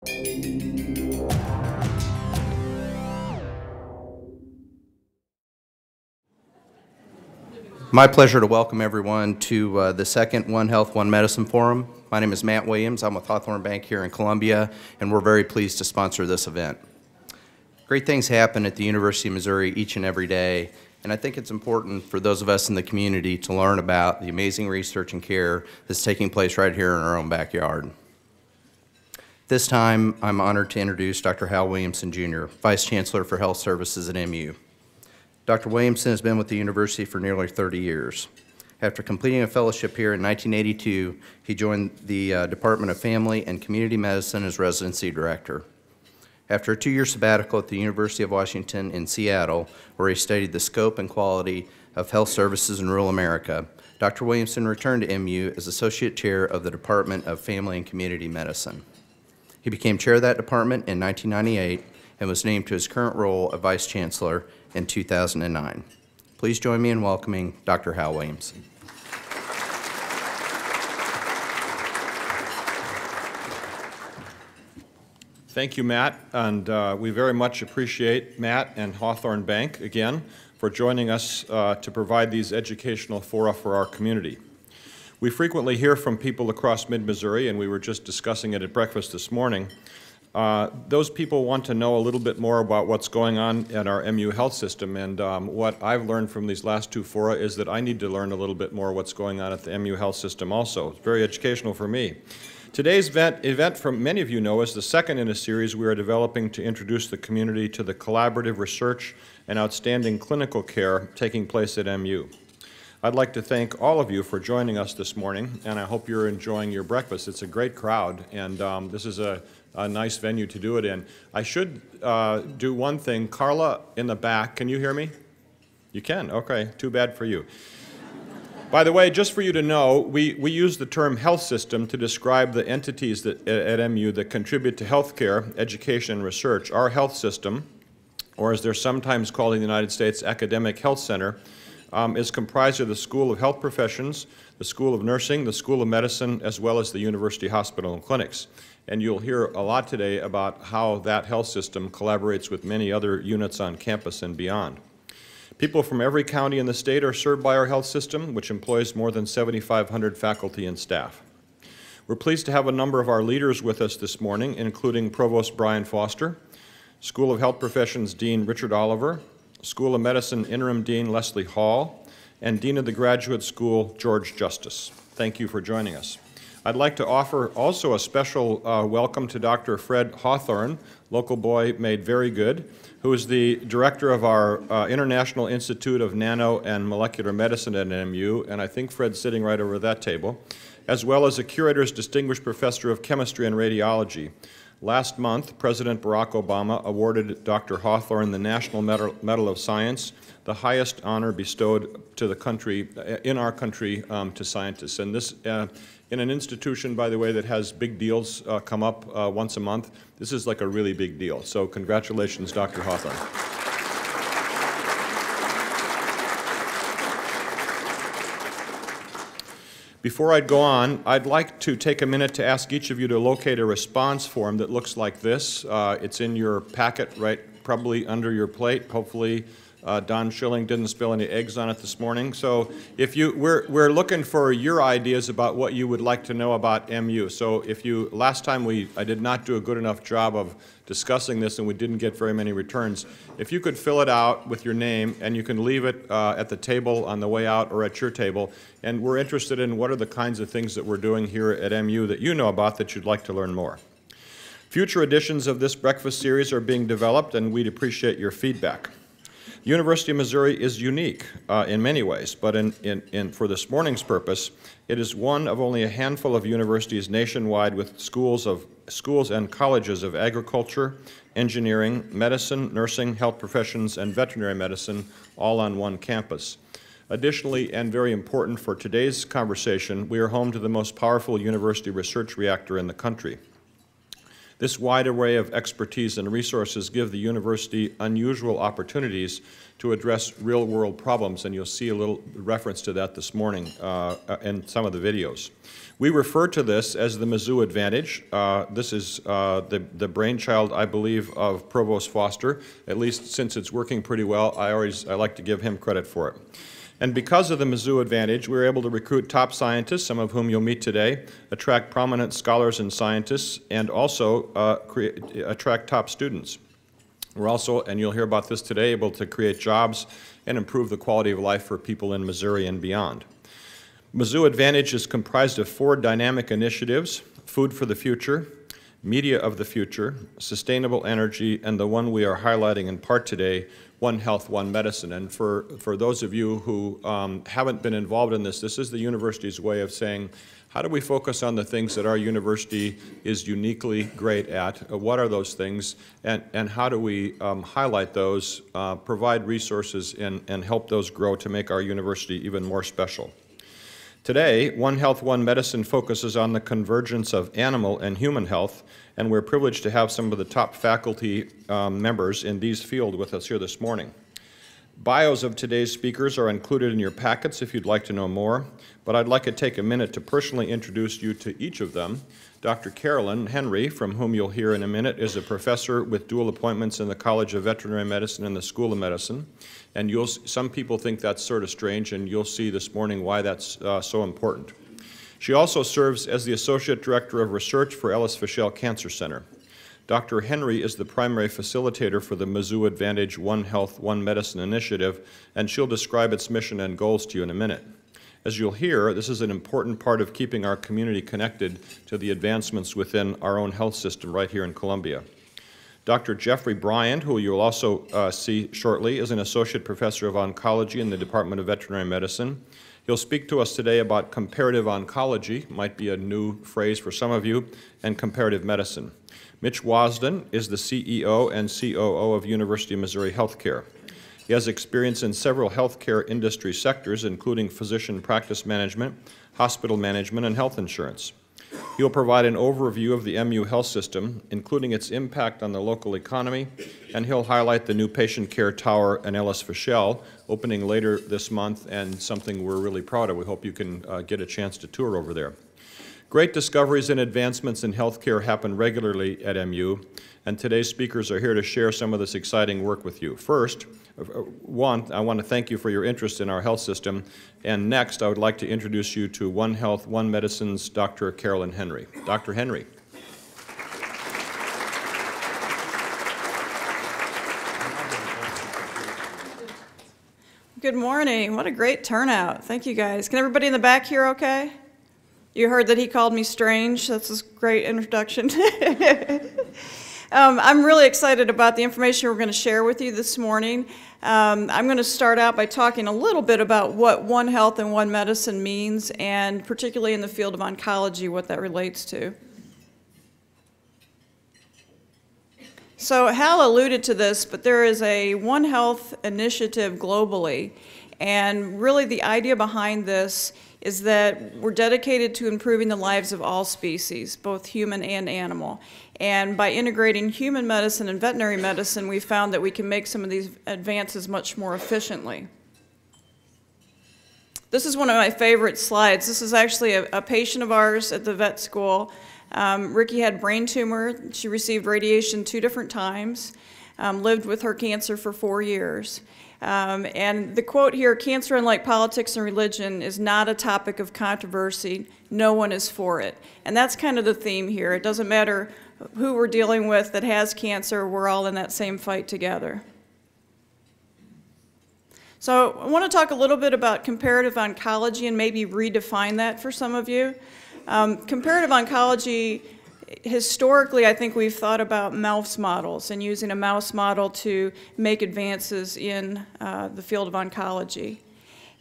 My pleasure to welcome everyone to the second One Health, One Medicine Forum. My name is Matt Williams. I'm with Hawthorne Bank here in Columbia, and we're very pleased to sponsor this event. Great things happen at the University of Missouri each and every day, and I think it's important for those of us in the community to learn about the amazing research and care that's taking place right here in our own backyard. This time, I'm honored to introduce Dr. Hal Williamson, Jr., Vice Chancellor for Health Services at MU. Dr. Williamson has been with the university for nearly 30 years. After completing a fellowship here in 1982, he joined the Department of Family and Community Medicine as residency director. After a 2-year sabbatical at the University of Washington in Seattle, where he studied the scope and quality of health services in rural America, Dr. Williamson returned to MU as Associate Chair of the Department of Family and Community Medicine. He became chair of that department in 1998 and was named to his current role of Vice Chancellor in 2009. Please join me in welcoming Dr. Hal Williamson. Thank you, Matt, and we very much appreciate Matt and Hawthorne Bank again for joining us to provide these educational fora for our community. We frequently hear from people across mid-Missouri, and we were just discussing it at breakfast this morning. Those people want to know a little bit more about what's going on at our MU health system, and what I've learned from these last two fora is that I need to learn a little bit more what's going on at the MU health system also. It's very educational for me. Today's event, from many of you know, is the second in a series we are developing to introduce the community to the collaborative research and outstanding clinical care taking place at MU. I'd like to thank all of you for joining us this morning, and I hope you're enjoying your breakfast. It's a great crowd, and this is a nice venue to do it in. I should do one thing. Carla in the back, can you hear me? You can? Okay, too bad for you. By the way, just for you to know, we use the term health system to describe the entities that, at MU that contribute to healthcare, education, and research. Our health system, or as they're sometimes called in the United States, Academic Health Center, is comprised of the School of Health Professions, the School of Nursing, the School of Medicine, as well as the University Hospital and Clinics. And you'll hear a lot today about how that health system collaborates with many other units on campus and beyond. People from every county in the state are served by our health system, which employs more than 7,500 faculty and staff. We're pleased to have a number of our leaders with us this morning, including Provost Brian Foster, School of Health Professions Dean Richard Oliver, School of Medicine Interim Dean Leslie Hall, and Dean of the Graduate School George Justice. Thank you for joining us. I'd like to offer also a special welcome to Dr. Fred Hawthorne, local boy made very good, who is the director of our International Institute of Nano and Molecular Medicine at MU, and I think Fred's sitting right over that table, as well as a Curator's Distinguished Professor of Chemistry and Radiology. Last month, President Barack Obama awarded Dr. Hawthorne the National Medal of Science, the highest honor bestowed to the country, in our country, to scientists. And this, in an institution, by the way, that has big deals come up once a month, this is like a really big deal. So congratulations, Dr. Hawthorne. Before I go on, I'd like to take a minute to ask each of you to locate a response form that looks like this. It's in your packet, right, probably under your plate. Hopefully, Don Schilling didn't spill any eggs on it this morning. So if you, we're looking for your ideas about what you would like to know about MU. So if you, last time I did not do a good enough job of discussing this and we didn't get very many returns. If you could fill it out with your name and you can leave it at the table on the way out or at your table. And we're interested in what are the kinds of things that we're doing here at MU that you know about that you'd like to learn more. Future editions of this breakfast series are being developed and we'd appreciate your feedback. The University of Missouri is unique in many ways, but for this morning's purpose, it is one of only a handful of universities nationwide with schools and colleges of agriculture, engineering, medicine, nursing, health professions, and veterinary medicine all on one campus. Additionally, and very important for today's conversation, we are home to the most powerful university research reactor in the country. This wide array of expertise and resources give the university unusual opportunities to address real-world problems, and you'll see a little reference to that this morning in some of the videos. We refer to this as the Mizzou Advantage. This is the brainchild, I believe, of Provost Foster. At least since it's working pretty well, I like to give him credit for it. And because of the Mizzou Advantage, we were able to recruit top scientists, some of whom you'll meet today, attract prominent scholars and scientists, and also attract top students. We're also, and you'll hear about this today, able to create jobs and improve the quality of life for people in Missouri and beyond. Mizzou Advantage is comprised of 4 dynamic initiatives: Food for the Future, Media of the Future, Sustainable Energy, and the one we are highlighting in part today, One Health, One Medicine. And for those of you who haven't been involved in this, this is the university's way of saying, how do we focus on the things that our university is uniquely great at? What are those things? And how do we highlight those, provide resources, and help those grow to make our university even more special? Today, One Health, One Medicine focuses on the convergence of animal and human health, and we're privileged to have some of the top faculty members in these fields with us here this morning. Bios of today's speakers are included in your packets if you'd like to know more, but I'd like to take a minute to personally introduce you to each of them. Dr. Carolyn Henry, from whom you'll hear in a minute, is a professor with dual appointments in the College of Veterinary Medicine and the School of Medicine. And some people think that's sort of strange, and you'll see this morning why that's so important. She also serves as the Associate Director of Research for Ellis Cancer Center. Dr. Henry is the primary facilitator for the Mizzou Advantage One Health, One Medicine initiative, and she'll describe its mission and goals to you in a minute. As you'll hear, this is an important part of keeping our community connected to the advancements within our own health system right here in Columbia. Dr. Jeffrey Bryant, who you'll also see shortly, is an Associate Professor of Oncology in the Department of Veterinary Medicine. He'll speak to us today about comparative oncology, might be a new phrase for some of you, and comparative medicine. Mitch Wasden is the CEO and COO of University of Missouri Healthcare. He has experience in several healthcare industry sectors, including physician practice management, hospital management, and health insurance. He will provide an overview of the MU health system, including its impact on the local economy, and he'll highlight the new patient care tower in Ellis, opening later this month, and something we're really proud of. We hope you can get a chance to tour over there. Great discoveries and advancements in healthcare happen regularly at MU, and today's speakers are here to share some of this exciting work with you. First, I want to thank you for your interest in our health system, and next I would like to introduce you to One Health, One Medicine's Dr. Carolyn Henry. Dr. Henry. Good morning. What a great turnout. Thank you guys. Can everybody in the back hear okay? You heard that he called me strange. That's a great introduction. I'm really excited about the information we're going to share with you this morning. I'm going to start out by talking a little bit about what One Health and One Medicine means, and particularly in the field of oncology, what that relates to. So Hal alluded to this, but there is a One Health initiative globally, and really the idea behind this is that we're dedicated to improving the lives of all species, both human and animal. And by integrating human medicine and veterinary medicine, we found that we can make some of these advances much more efficiently. This is one of my favorite slides. This is actually a patient of ours at the vet school. Ricky had brain tumor. She received radiation 2 different times, lived with her cancer for 4 years. And the quote here, "Cancer, unlike politics and religion, is not a topic of controversy. No one is for it." And that's kind of the theme here. It doesn't matter who we're dealing with that has cancer, we're all in that same fight together. So I want to talk a little bit about comparative oncology and maybe redefine that for some of you. Comparative oncology, historically, I think we've thought about mouse models and using a mouse model to make advances in the field of oncology.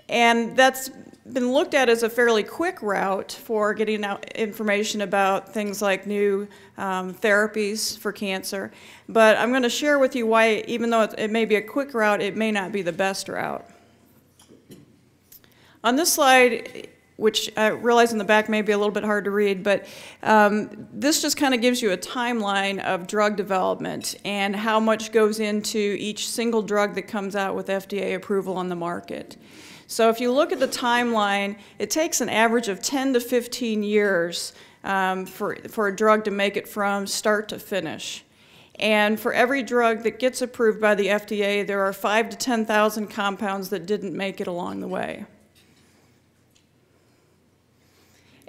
And that's been looked at as a fairly quick route for getting out information about things like new therapies for cancer. But I'm going to share with you why, even though it may be a quick route, it may not be the best route. On this slide, which I realize in the back may be a little bit hard to read, but this just kind of gives you a timeline of drug development and how much goes into each single drug that comes out with FDA approval on the market. So if you look at the timeline, it takes an average of 10 to 15 years for a drug to make it from start to finish. And for every drug that gets approved by the FDA, there are 5,000 to 10,000 compounds that didn't make it along the way.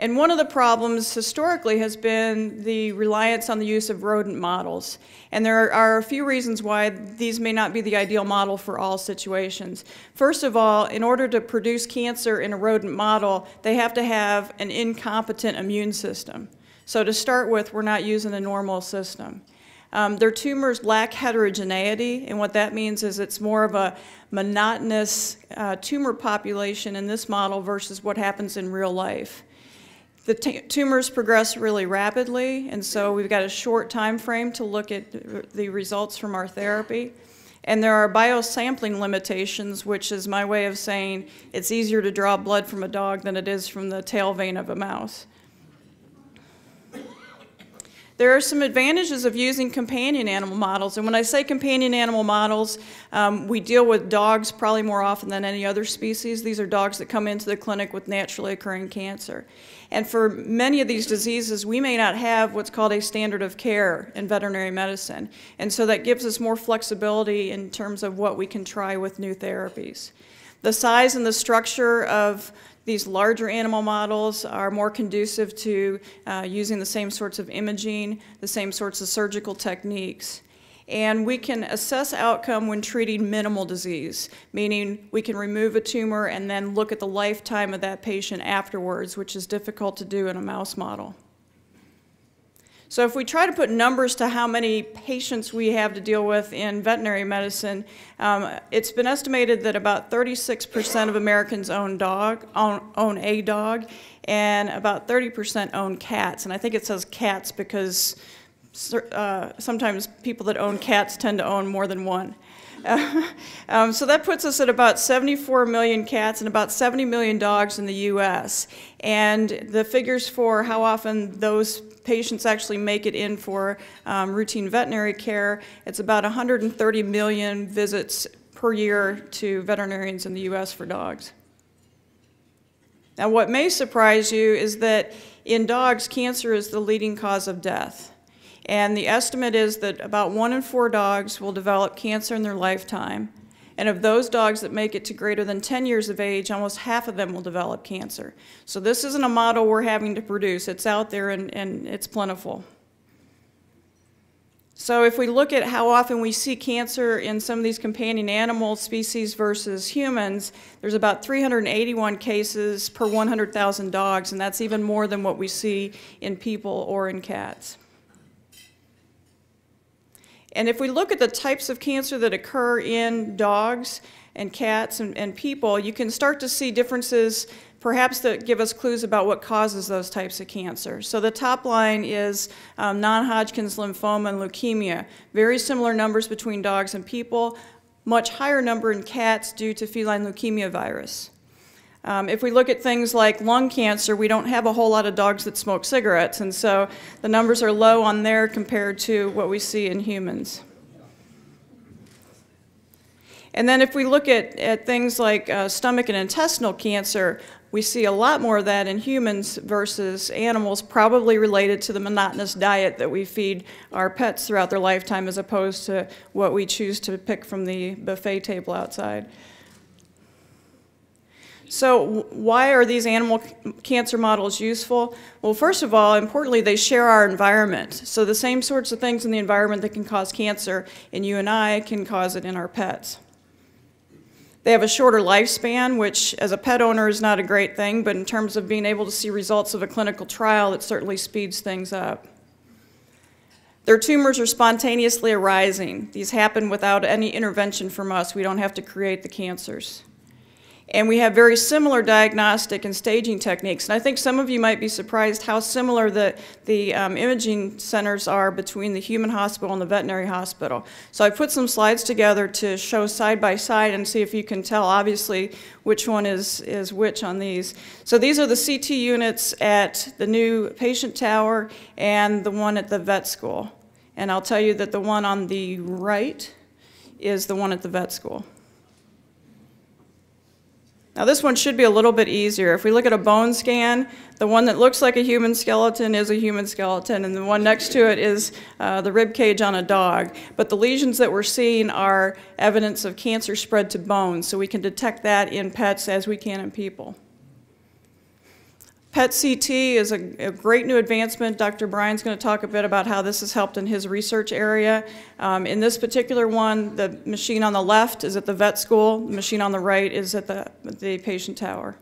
And one of the problems historically has been the reliance on the use of rodent models. And there are a few reasons why these may not be the ideal model for all situations. First of all, in order to produce cancer in a rodent model, they have to have an incompetent immune system. So to start with, we're not using a normal system. Their tumors lack heterogeneity, and what that means is it's more of a monotonous tumor population in this model versus what happens in real life. The tumors progress really rapidly, and so we've got a short time frame to look at the results from our therapy. And there are biosampling limitations, which is my way of saying it's easier to draw blood from a dog than it is from the tail vein of a mouse. There are some advantages of using companion animal models, and when I say companion animal models, we deal with dogs probably more often than any other species. These are dogs that come into the clinic with naturally occurring cancer. And for many of these diseases, we may not have what's called a standard of care in veterinary medicine, and so that gives us more flexibility in terms of what we can try with new therapies. The size and the structure of these larger animal models are more conducive to using the same sorts of imaging, the same sorts of surgical techniques. And we can assess outcome when treating minimal disease, meaning we can remove a tumor and then look at the lifetime of that patient afterwards, which is difficult to do in a mouse model. So if we try to put numbers to how many patients we have to deal with in veterinary medicine, it's been estimated that about 36% of Americans own a dog, and about 30% own cats. And I think it says cats because sometimes people that own cats tend to own more than one. So that puts us at about 74 million cats and about 70 million dogs in the U.S. And the figures for how often those patients actually make it in for routine veterinary care, it's about 130 million visits per year to veterinarians in the U.S. for dogs. Now, what may surprise you is that in dogs, cancer is the leading cause of death. And the estimate is that about 1 in 4 dogs will develop cancer in their lifetime. And of those dogs that make it to greater than 10 years of age, almost half of them will develop cancer. So this isn't a model we're having to produce. It's out there and it's plentiful. So if we look at how often we see cancer in some of these companion animal species versus humans, there's about 381 cases per 100,000 dogs, and that's even more than what we see in people or in cats. And if we look at the types of cancer that occur in dogs and cats and people, you can start to see differences perhaps that give us clues about what causes those types of cancer. So the top line is non-Hodgkin's lymphoma and leukemia. Very similar numbers between dogs and people, much higher number in cats due to feline leukemia virus. If we look at things like lung cancer, we don't have a whole lot of dogs that smoke cigarettes, and so the numbers are low on there compared to what we see in humans. And then if we look at things like stomach and intestinal cancer, we see a lot more of that in humans versus animals, probably related to the monotonous diet that we feed our pets throughout their lifetime as opposed to what we choose to pick from the buffet table outside. So why are these animal cancer models useful? Well, first of all, importantly, they share our environment. So the same sorts of things in the environment that can cause cancer in you and I can cause it in our pets. They have a shorter lifespan, which as a pet owner is not a great thing, but in terms of being able to see results of a clinical trial, it certainly speeds things up. Their tumors are spontaneously arising. These happen without any intervention from us. We don't have to create the cancers. And we have very similar diagnostic and staging techniques. And I think some of you might be surprised how similar the imaging centers are between the human hospital and the veterinary hospital. So I put some slides together to show side by side and see if you can tell, obviously, which one is which on these. So these are the CT units at the new patient tower and the one at the vet school. And I'll tell you that the one on the right is the one at the vet school. Now this one should be a little bit easier. If we look at a bone scan, the one that looks like a human skeleton is a human skeleton, and the one next to it is the rib cage on a dog. But the lesions that we're seeing are evidence of cancer spread to bone, so we can detect that in pets as we can in people. PET CT is a great new advancement. Dr. Bryan's going to talk a bit about how this has helped in his research area. In this particular one, the machine on the left is at the vet school. The machine on the right is at the patient tower.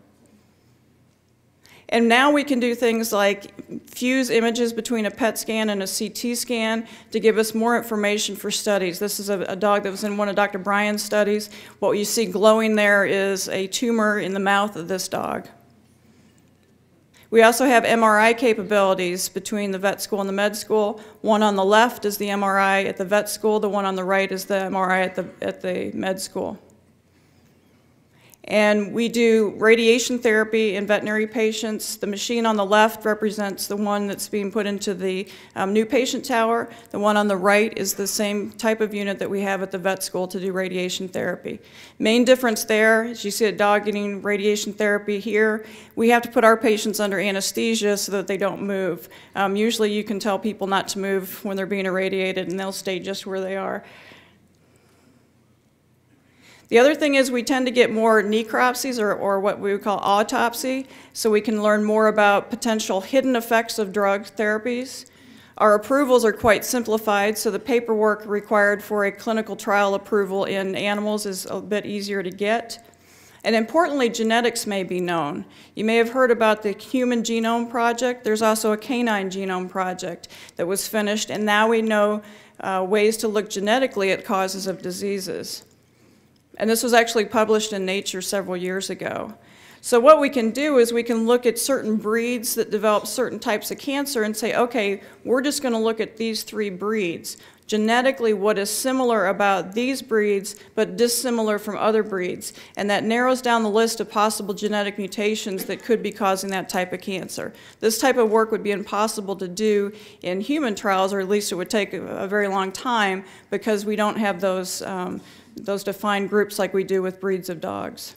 And now we can do things like fuse images between a PET scan and a CT scan to give us more information for studies. This is a dog that was in one of Dr. Bryan's studies. What you see glowing there is a tumor in the mouth of this dog. We also have MRI capabilities between the vet school and the med school. One on the left is the MRI at the vet school. The one on the right is the MRI at the med school. And we do radiation therapy in veterinary patients. The machine on the left represents the one that's being put into the new patient tower. The one on the right is the same type of unit that we have at the vet school to do radiation therapy. Main difference there is you see a dog getting radiation therapy here. We have to put our patients under anesthesia so that they don't move. Usually you can tell people not to move when they're being irradiated and they'll stay just where they are. The other thing is we tend to get more necropsies or what we would call autopsy, so we can learn more about potential hidden effects of drug therapies. Our approvals are quite simplified, so the paperwork required for a clinical trial approval in animals is a bit easier to get. And importantly, genetics may be known. You may have heard about the Human Genome Project. There's also a Canine Genome Project that was finished, and now we know ways to look genetically at causes of diseases. And this was actually published in Nature several years ago. So what we can do is we can look at certain breeds that develop certain types of cancer and say, okay, we're just going to look at these 3 breeds. Genetically, what is similar about these breeds but dissimilar from other breeds? And that narrows down the list of possible genetic mutations that could be causing that type of cancer. This type of work would be impossible to do in human trials, or at least it would take a very long time because we don't have those defined groups like we do with breeds of dogs.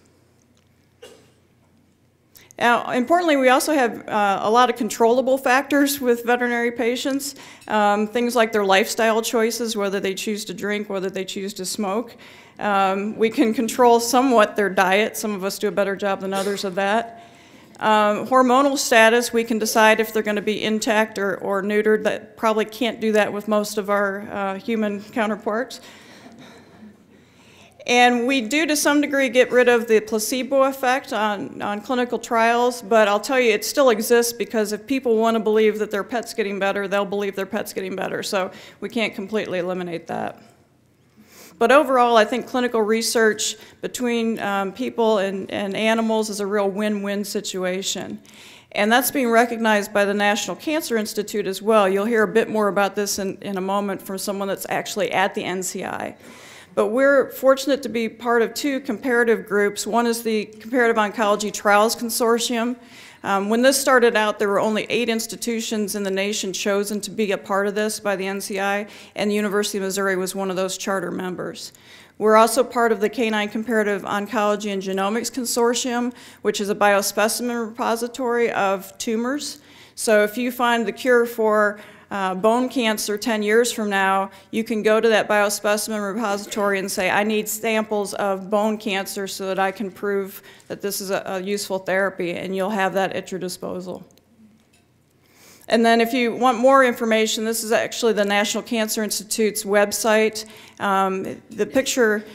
Now, importantly, we also have a lot of controllable factors with veterinary patients, things like their lifestyle choices, whether they choose to drink, whether they choose to smoke. We can control somewhat their diet. Some of us do a better job than others of that. Hormonal status, we can decide if they're going to be intact or neutered. That probably can't do that with most of our human counterparts. And we do, to some degree, get rid of the placebo effect on clinical trials, but I'll tell you, it still exists because if people want to believe that their pet's getting better, they'll believe their pet's getting better, so we can't completely eliminate that. But overall, I think clinical research between people and animals is a real win-win situation. And that's being recognized by the National Cancer Institute as well. You'll hear a bit more about this in a moment from someone that's actually at the NCI. But we're fortunate to be part of 2 comparative groups. One is the Comparative Oncology Trials Consortium. When this started out, there were only 8 institutions in the nation chosen to be a part of this by the NCI, and the University of Missouri was one of those charter members. We're also part of the Canine Comparative Oncology and Genomics Consortium, which is a biospecimen repository of tumors. So if you find the cure for bone cancer 10 years from now, you can go to that biospecimen repository and say, I need samples of bone cancer so that I can prove that this is a useful therapy, and you'll have that at your disposal. And then if you want more information, this is actually the National Cancer Institute's website. The picture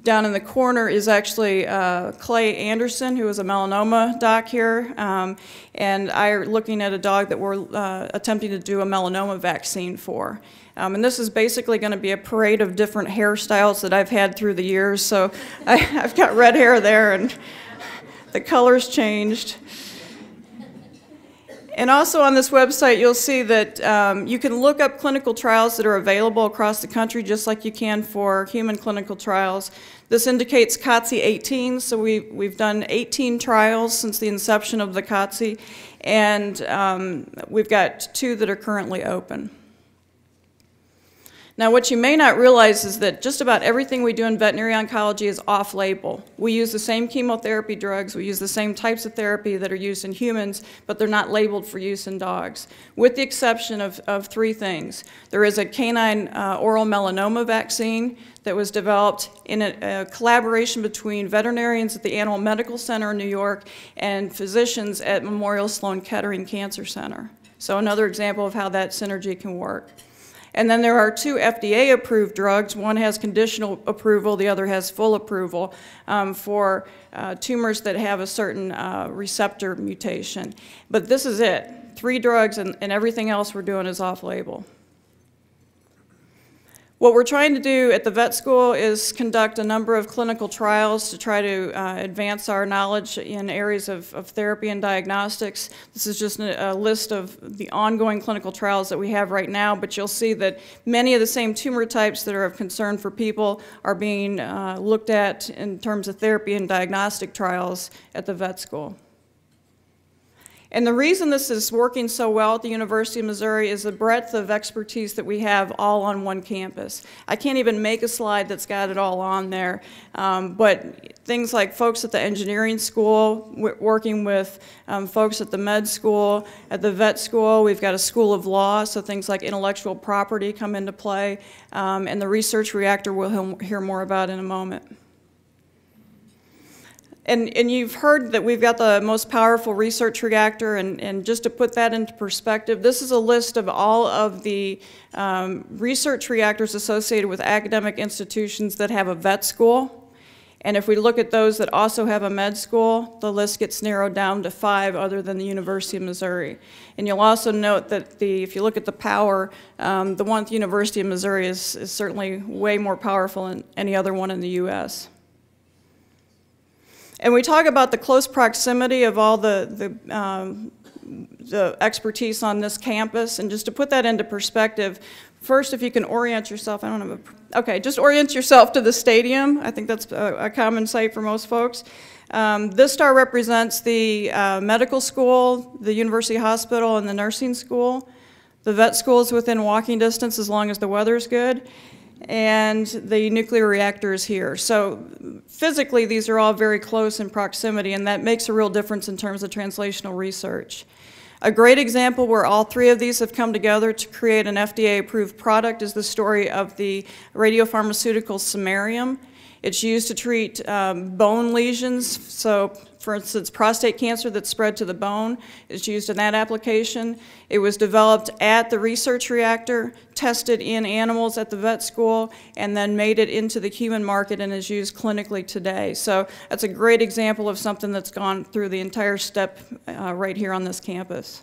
down in the corner is actually Clay Anderson, who is a melanoma doc here, and I are looking at a dog that we're attempting to do a melanoma vaccine for. And this is basically going to be a parade of different hairstyles that I've had through the years, so I've got red hair there, and The colors changed. And also on this website, you'll see that you can look up clinical trials that are available across the country, just like you can for human clinical trials. This indicates COTC 18, so we've done 18 trials since the inception of the COTC, and we've got 2 that are currently open. Now, what you may not realize is that just about everything we do in veterinary oncology is off-label. We use the same chemotherapy drugs, we use the same types of therapy that are used in humans, but they're not labeled for use in dogs, with the exception of 3 things. There is a canine oral melanoma vaccine that was developed in a collaboration between veterinarians at the Animal Medical Center in New York and physicians at Memorial Sloan Kettering Cancer Center. So another example of how that synergy can work. And then there are 2 FDA-approved drugs. One has conditional approval, the other has full approval for tumors that have a certain receptor mutation. But this is it. 3 drugs and everything else we're doing is off-label. What we're trying to do at the vet school is conduct a number of clinical trials to try to advance our knowledge in areas of therapy and diagnostics. This is just a list of the ongoing clinical trials that we have right now, but you'll see that many of the same tumor types that are of concern for people are being looked at in terms of therapy and diagnostic trials at the vet school. And the reason this is working so well at the University of Missouri is the breadth of expertise that we have all on one campus. I can't even make a slide that's got it all on there, but things like folks at the engineering school, working with folks at the med school, at the vet school, we've got a school of law, so things like intellectual property come into play, and the research reactor we'll hear more about in a moment. And you've heard that we've got the most powerful research reactor, and just to put that into perspective, this is a list of all of the research reactors associated with academic institutions that have a vet school. And if we look at those that also have a med school, the list gets narrowed down to 5 other than the University of Missouri. And you'll also note that if you look at the power, the one at the University of Missouri is certainly way more powerful than any other one in the U.S. And we talk about the close proximity of all the expertise on this campus, and just to put that into perspective, first, if you can orient yourself, I don't have okay, just orient yourself to the stadium. I think that's a common sight for most folks. This star represents the medical school, the university hospital, and the nursing school. The vet school is within walking distance as long as the weather's good. And the nuclear reactor is here. So physically, these are all very close in proximity, and that makes a real difference in terms of translational research. A great example where all 3 of these have come together to create an FDA-approved product is the story of the radiopharmaceutical samarium. It's used to treat bone lesions. So, for instance, prostate cancer that's spread to the bone is used in that application. It was developed at the research reactor, tested in animals at the vet school, and then made it into the human market and is used clinically today. So that's a great example of something that's gone through the entire step right here on this campus.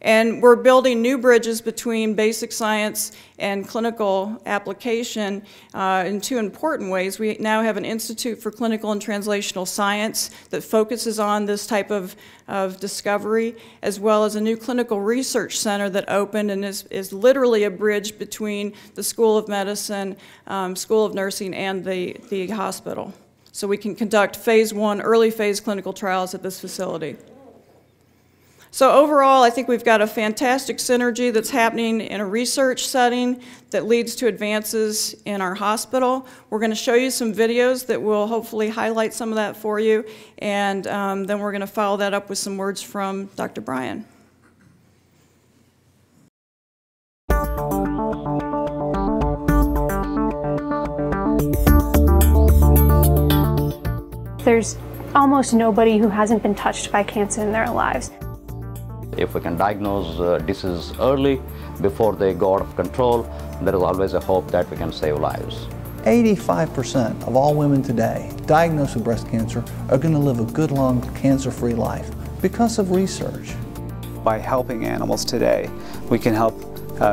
And we're building new bridges between basic science and clinical application in 2 important ways. We now have an Institute for Clinical and Translational Science that focuses on this type of discovery, as well as a new clinical research center that opened and is literally a bridge between the School of Medicine, School of Nursing, and the hospital. So we can conduct phase 1, early phase clinical trials at this facility. So overall, I think we've got a fantastic synergy that's happening in a research setting that leads to advances in our hospital. We're going to show you some videos that will hopefully highlight some of that for you, and then we're going to follow that up with some words from Dr. Bryan. There's almost nobody who hasn't been touched by cancer in their lives. If we can diagnose disease early, before they go out of control, there is always a hope that we can save lives. 85% of all women today diagnosed with breast cancer are going to live a good, long, cancer-free life because of research. By helping animals today, we can help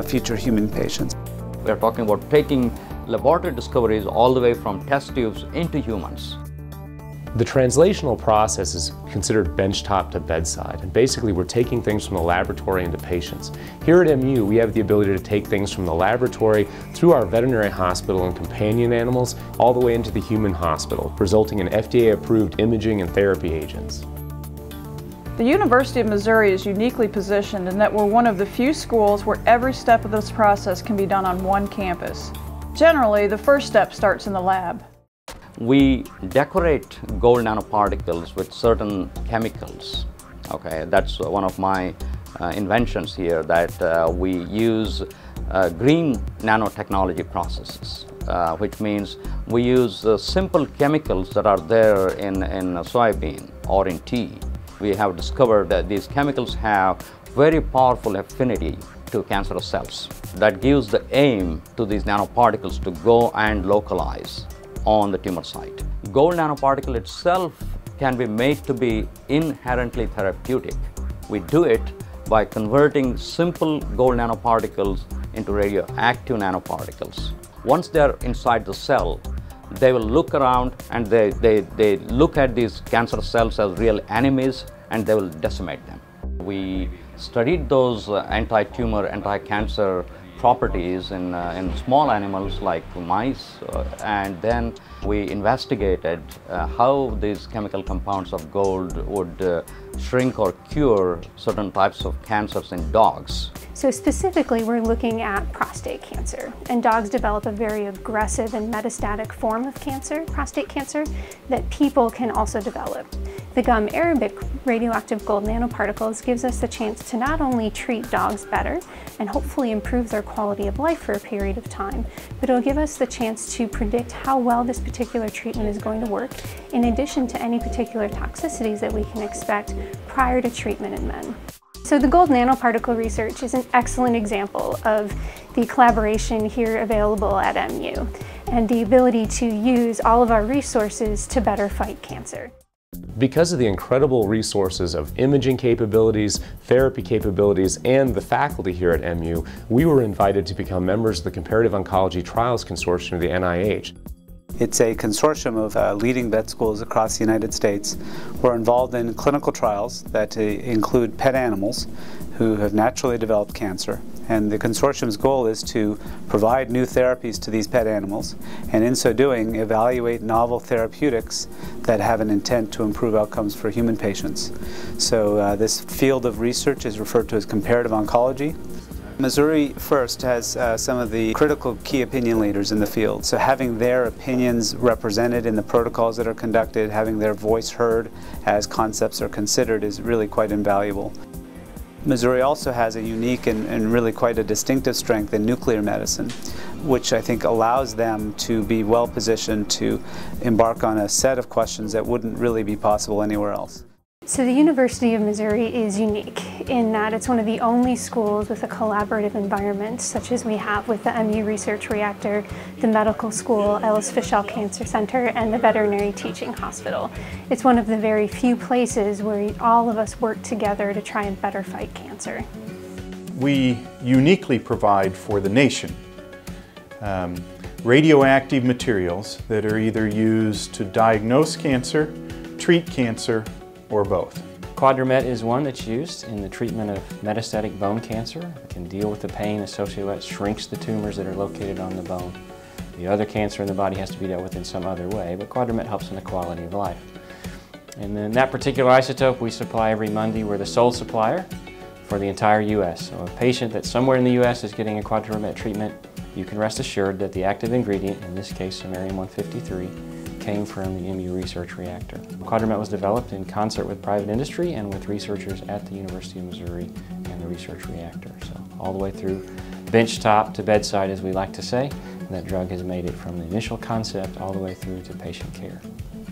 future human patients. We are talking about taking laboratory discoveries all the way from test tubes into humans. The translational process is considered benchtop to bedside, and basically we're taking things from the laboratory into patients. Here at MU, we have the ability to take things from the laboratory through our veterinary hospital and companion animals all the way into the human hospital, resulting in FDA-approved imaging and therapy agents. The University of Missouri is uniquely positioned in that we're one of the few schools where every step of this process can be done on one campus. Generally, the first step starts in the lab. We decorate gold nanoparticles with certain chemicals. Okay, that's one of my inventions here, that we use green nanotechnology processes, which means we use simple chemicals that are there in soybean or in tea. We have discovered that these chemicals have very powerful affinity to cancerous cells. That gives the aim to these nanoparticles to go and localize on the tumor site. Gold nanoparticle itself can be made to be inherently therapeutic. We do it by converting simple gold nanoparticles into radioactive nanoparticles. Once they're inside the cell, they will look around and they look at these cancer cells as real enemies, and they will decimate them. We studied those anti-tumor, anti-cancer properties in small animals like mice, and then we investigated how these chemical compounds of gold would shrink or cure certain types of cancers in dogs. So specifically, we're looking at prostate cancer, and dogs develop a very aggressive and metastatic form of cancer, prostate cancer, that people can also develop. The gum arabic radioactive gold nanoparticles gives us the chance to not only treat dogs better and hopefully improve their quality of life for a period of time, but it'll give us the chance to predict how well this particular treatment is going to work, in addition to any particular toxicities that we can expect prior to treatment in men. So the gold nanoparticle research is an excellent example of the collaboration here available at MU and the ability to use all of our resources to better fight cancer. Because of the incredible resources of imaging capabilities, therapy capabilities, and the faculty here at MU, we were invited to become members of the Comparative Oncology Trials Consortium of the NIH. It's a consortium of leading vet schools across the United States. We're involved in clinical trials that include pet animals who have naturally developed cancer. And the consortium's goal is to provide new therapies to these pet animals, and in so doing, evaluate novel therapeutics that have an intent to improve outcomes for human patients. So this field of research is referred to as comparative oncology. Missouri First has some of the critical key opinion leaders in the field, so having their opinions represented in the protocols that are conducted, having their voice heard as concepts are considered is really quite invaluable. Missouri also has a unique and really quite a distinctive strength in nuclear medicine, which I think allows them to be well positioned to embark on a set of questions that wouldn't really be possible anywhere else. So the University of Missouri is unique in that it's one of the only schools with a collaborative environment, such as we have with the MU Research Reactor, the medical school, Ellis Cancer Center, and the veterinary teaching hospital. It's one of the very few places where all of us work together to try and better fight cancer. We uniquely provide for the nation radioactive materials that are either used to diagnose cancer, treat cancer, or both. Quadramet is one that's used in the treatment of metastatic bone cancer. It can deal with the pain associated with it, shrinks the tumors that are located on the bone. The other cancer in the body has to be dealt with in some other way, but Quadramet helps in the quality of life. And then that particular isotope we supply every Monday. We're the sole supplier for the entire U.S. So a patient that's somewhere in the U.S. is getting a Quadramet treatment, you can rest assured that the active ingredient, in this case samarium-153, came from the MU Research Reactor. Quadramet was developed in concert with private industry and with researchers at the University of Missouri and the Research Reactor. So all the way through benchtop to bedside, as we like to say, and that drug has made it from the initial concept all the way through to patient care.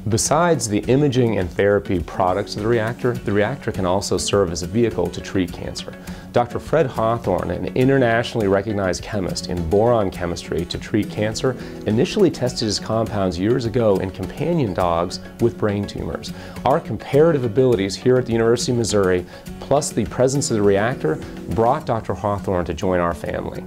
Besides the imaging and therapy products of the reactor can also serve as a vehicle to treat cancer. Dr. Fred Hawthorne, an internationally recognized chemist in boron chemistry to treat cancer, initially tested his compounds years ago in companion dogs with brain tumors. Our comparative abilities here at the University of Missouri, plus the presence of the reactor, brought Dr. Hawthorne to join our family.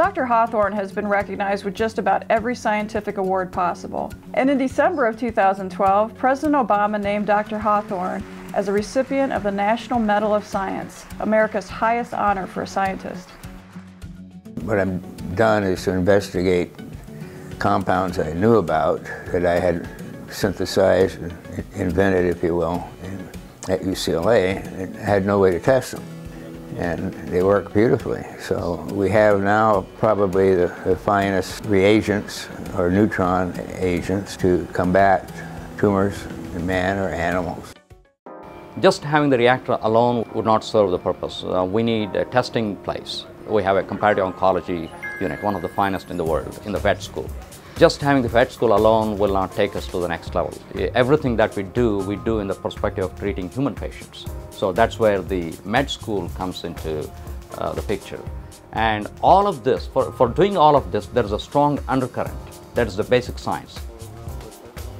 Dr. Hawthorne has been recognized with just about every scientific award possible. And in December of 2012, President Obama named Dr. Hawthorne as a recipient of the National Medal of Science, America's highest honor for a scientist. What I've done is to investigate compounds I knew about that I had synthesized, invented, if you will, at UCLA, and had no way to test them. And they work beautifully. So we have now probably the finest reagents or neutron agents to combat tumors in man or animals. Just having the reactor alone would not serve the purpose. We need a testing place. We have a comparative oncology unit, one of the finest in the world, in the vet school. Just having the vet school alone will not take us to the next level. Everything that we do in the perspective of treating human patients. So that's where the med school comes into the picture. And all of this, for doing all of this, there is a strong undercurrent. That is the basic science.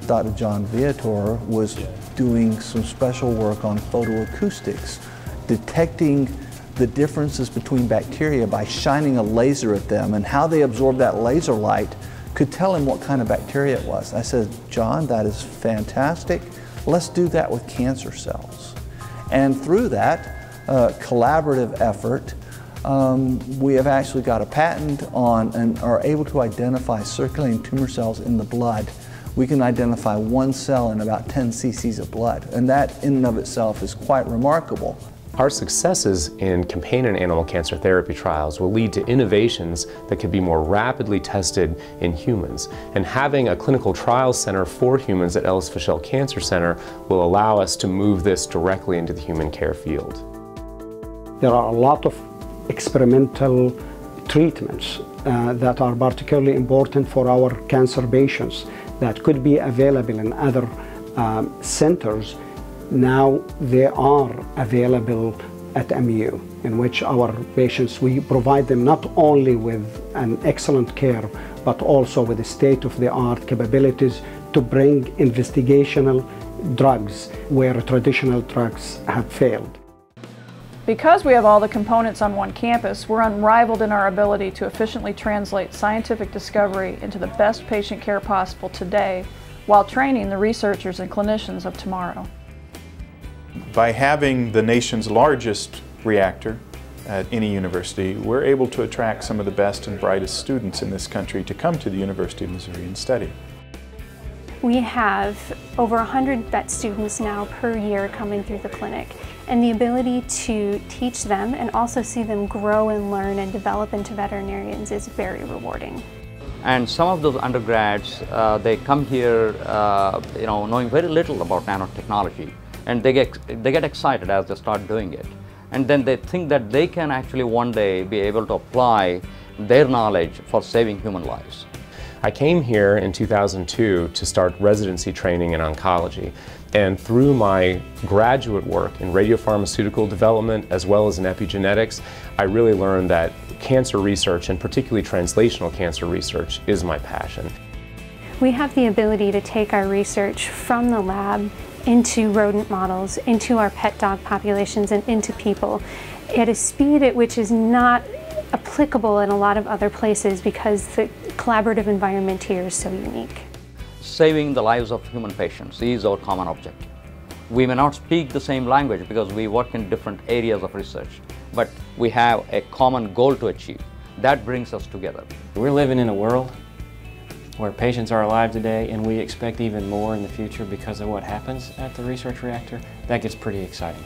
Dr. John Viator was doing some special work on photoacoustics, detecting the differences between bacteria by shining a laser at them, and how they absorb that laser light could tell him what kind of bacteria it was. I said, John, that is fantastic. Let's do that with cancer cells. And through that collaborative effort, we have actually got a patent on and are able to identify circulating tumor cells in the blood. We can identify one cell in about 10 cc's of blood, and that in and of itself is quite remarkable. Our successes in companion animal cancer therapy trials will lead to innovations that could be more rapidly tested in humans. And having a clinical trials center for humans at Ellis Cancer Center will allow us to move this directly into the human care field. There are a lot of experimental treatments that are particularly important for our cancer patients that could be available in other centers. Now they are available at MU, in which our patients, we provide them not only with an excellent care, but also with state-of-the-art capabilities to bring investigational drugs where traditional drugs have failed. Because we have all the components on one campus, we're unrivaled in our ability to efficiently translate scientific discovery into the best patient care possible today, while training the researchers and clinicians of tomorrow. By having the nation's largest reactor at any university, we're able to attract some of the best and brightest students in this country to come to the University of Missouri and study. We have over 100 vet students now per year coming through the clinic, and the ability to teach them and also see them grow and learn and develop into veterinarians is very rewarding. And some of those undergrads, they come here knowing very little about nanotechnology. And they get excited as they start doing it. And then they think that they can actually one day be able to apply their knowledge for saving human lives. I came here in 2002 to start residency training in oncology. And through my graduate work in radiopharmaceutical development as well as in epigenetics, I really learned that cancer research, and particularly translational cancer research, is my passion. We have the ability to take our research from the lab into rodent models, into our pet dog populations, and into people at a speed at which is not applicable in a lot of other places because the collaborative environment here is so unique. Saving the lives of human patients is our common objective. We may not speak the same language because we work in different areas of research, but we have a common goal to achieve. That brings us together. We're living in a world where patients are alive today, and we expect even more in the future because of what happens at the research reactor. That gets pretty exciting.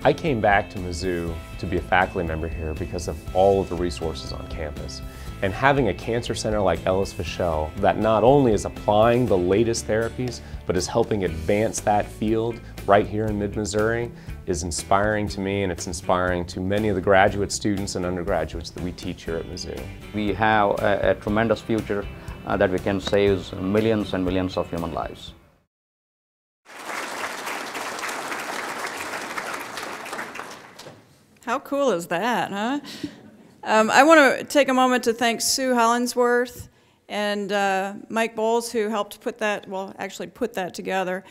I came back to Mizzou to be a faculty member here because of all of the resources on campus. And having a cancer center like Ellis that not only is applying the latest therapies, but is helping advance that field right here in mid-Missouri is inspiring to me, and it's inspiring to many of the graduate students and undergraduates that we teach here at Mizzou. We have a tremendous future that we can save millions and millions of human lives. How cool is that, huh? I want to take a moment to thank Sue Hollingsworth and Mike Bowles, who helped put that, well, actually put that together.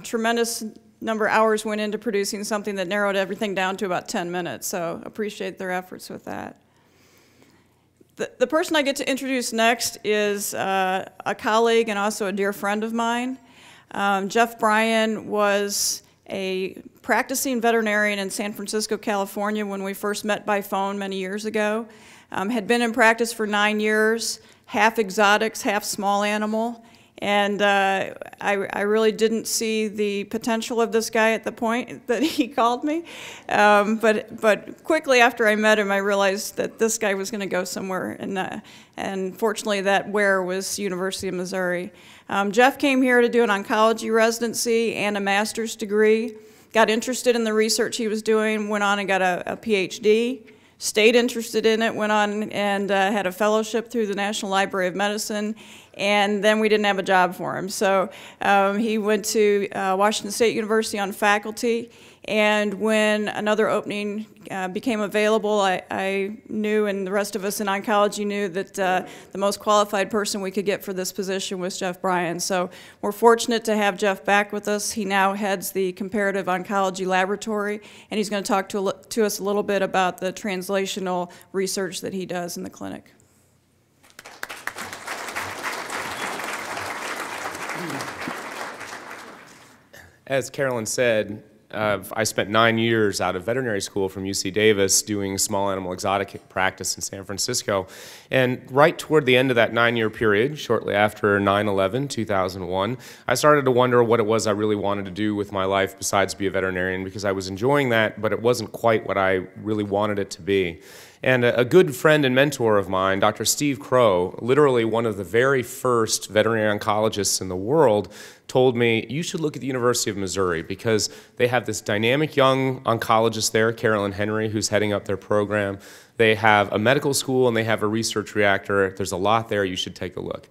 Tremendous number of hours went into producing something that narrowed everything down to about 10 minutes, so appreciate their efforts with that. The person I get to introduce next is a colleague and also a dear friend of mine. Jeff Bryan was a practicing veterinarian in San Francisco, California when we first met by phone many years ago. Had been in practice for 9 years, half exotics, half small animal. And I really didn't see the potential of this guy at the point that he called me. But quickly after I met him, I realized that this guy was going to go somewhere. And fortunately, that where was University of Missouri. Jeff came here to do an oncology residency and a master's degree. Got interested in the research he was doing, went on and got a PhD. Stayed interested in it, went on and had a fellowship through the National Library of Medicine, and then we didn't have a job for him. So he went to Washington State University on faculty, and when another opening became available, I knew, and the rest of us in oncology knew, that the most qualified person we could get for this position was Jeff Bryan. So we're fortunate to have Jeff back with us. He now heads the Comparative Oncology Laboratory, and he's going to talk to us a little bit about the translational research that he does in the clinic. As Carolyn said, I spent 9 years out of veterinary school from UC Davis doing small animal exotic practice in San Francisco. And right toward the end of that 9-year period, shortly after 9/11, 2001, I started to wonder what it was I really wanted to do with my life besides be a veterinarian, because I was enjoying that, but it wasn't quite what I really wanted it to be. And a good friend and mentor of mine, Dr. Steve Crow, literally one of the very first veterinary oncologists in the world, told me, you should look at the University of Missouri because they have this dynamic young oncologist there, Carolyn Henry, who's heading up their program. They have a medical school and they have a research reactor. There's a lot there. You should take a look.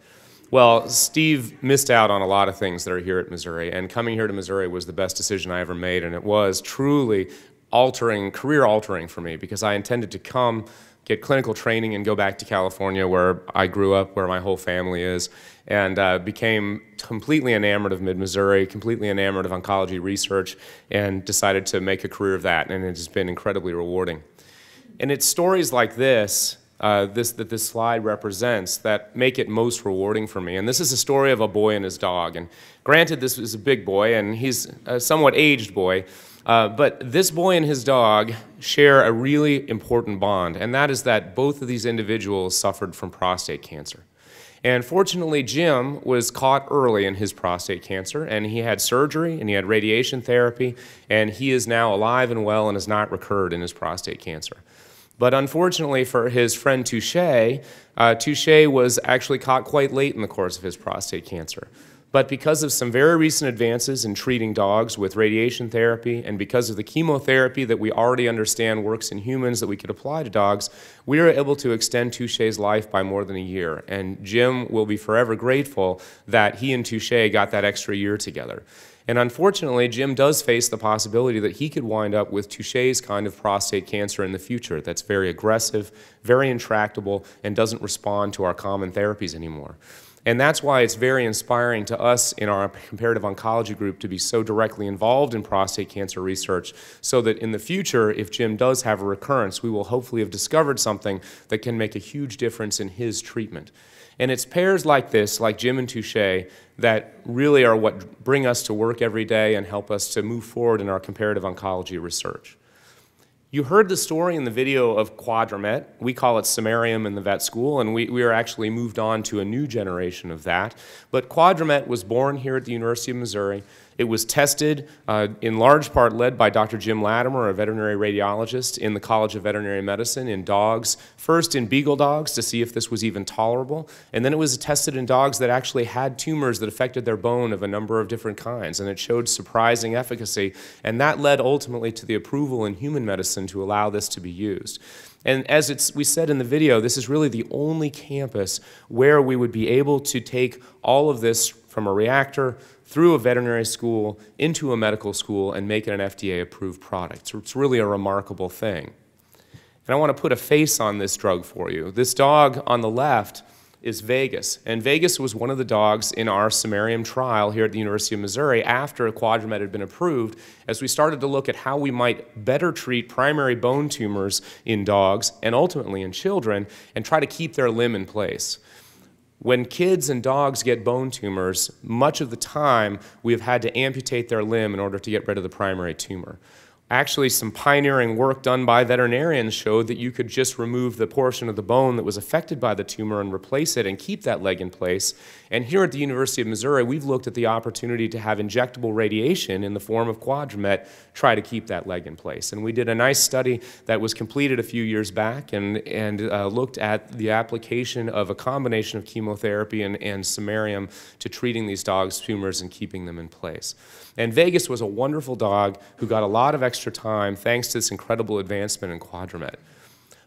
Well, Steve missed out on a lot of things that are here at Missouri, and coming here to Missouri was the best decision I ever made, and it was truly altering, career altering for me, because I intended to come, get clinical training, and go back to California where I grew up, where my whole family is, and became completely enamored of Mid-Missouri, completely enamored of oncology research, and decided to make a career of that, and it has been incredibly rewarding. And it's stories like this, that this slide represents, that make it most rewarding for me. And this is a story of a boy and his dog. And granted, this is a big boy, and he's a somewhat aged boy, but this boy and his dog share a really important bond, and that is that both of these individuals suffered from prostate cancer. And fortunately, Jim was caught early in his prostate cancer, and he had surgery, and he had radiation therapy, and he is now alive and well and has not recurred in his prostate cancer. But unfortunately for his friend Touché, Touché was actually caught quite late in the course of his prostate cancer. But because of some very recent advances in treating dogs with radiation therapy, and because of the chemotherapy that we already understand works in humans that we could apply to dogs, we were able to extend Touché's life by more than a year. And Jim will be forever grateful that he and Touché got that extra year together. And unfortunately, Jim does face the possibility that he could wind up with Touché's kind of prostate cancer in the future that's very aggressive, very intractable, and doesn't respond to our common therapies anymore. And that's why it's very inspiring to us in our comparative oncology group to be so directly involved in prostate cancer research, so that in the future, if Jim does have a recurrence, we will hopefully have discovered something that can make a huge difference in his treatment. And it's pairs like this, like Jim and Touché, that really are what bring us to work every day and help us to move forward in our comparative oncology research. You heard the story in the video of Quadramet. We call it Samarium in the vet school, and we are actually moved on to a new generation of that. But Quadramet was born here at the University of Missouri. It was tested, in large part led by Dr. Jim Latimer, a veterinary radiologist in the College of Veterinary Medicine, in dogs, first in beagle dogs to see if this was even tolerable, and then it was tested in dogs that actually had tumors that affected their bone of a number of different kinds, and it showed surprising efficacy, and that led ultimately to the approval in human medicine to allow this to be used. And as we said in the video, this is really the only campus where we would be able to take all of this from a reactor through a veterinary school into a medical school and make it an FDA-approved product. So it's really a remarkable thing. And I want to put a face on this drug for you. This dog on the left is Vegas. And Vegas was one of the dogs in our samarium trial here at the University of Missouri after Quadramet had been approved, as we started to look at how we might better treat primary bone tumors in dogs and ultimately in children and try to keep their limb in place. When kids and dogs get bone tumors, much of the time we have had to amputate their limb in order to get rid of the primary tumor. Actually, some pioneering work done by veterinarians showed that you could just remove the portion of the bone that was affected by the tumor and replace it and keep that leg in place. And here at the University of Missouri, we've looked at the opportunity to have injectable radiation in the form of Quadramet try to keep that leg in place. And we did a nice study that was completed a few years back and looked at the application of a combination of chemotherapy and samarium to treating these dogs' tumors and keeping them in place. And Vegas was a wonderful dog who got a lot of extra time thanks to this incredible advancement in Quadramet.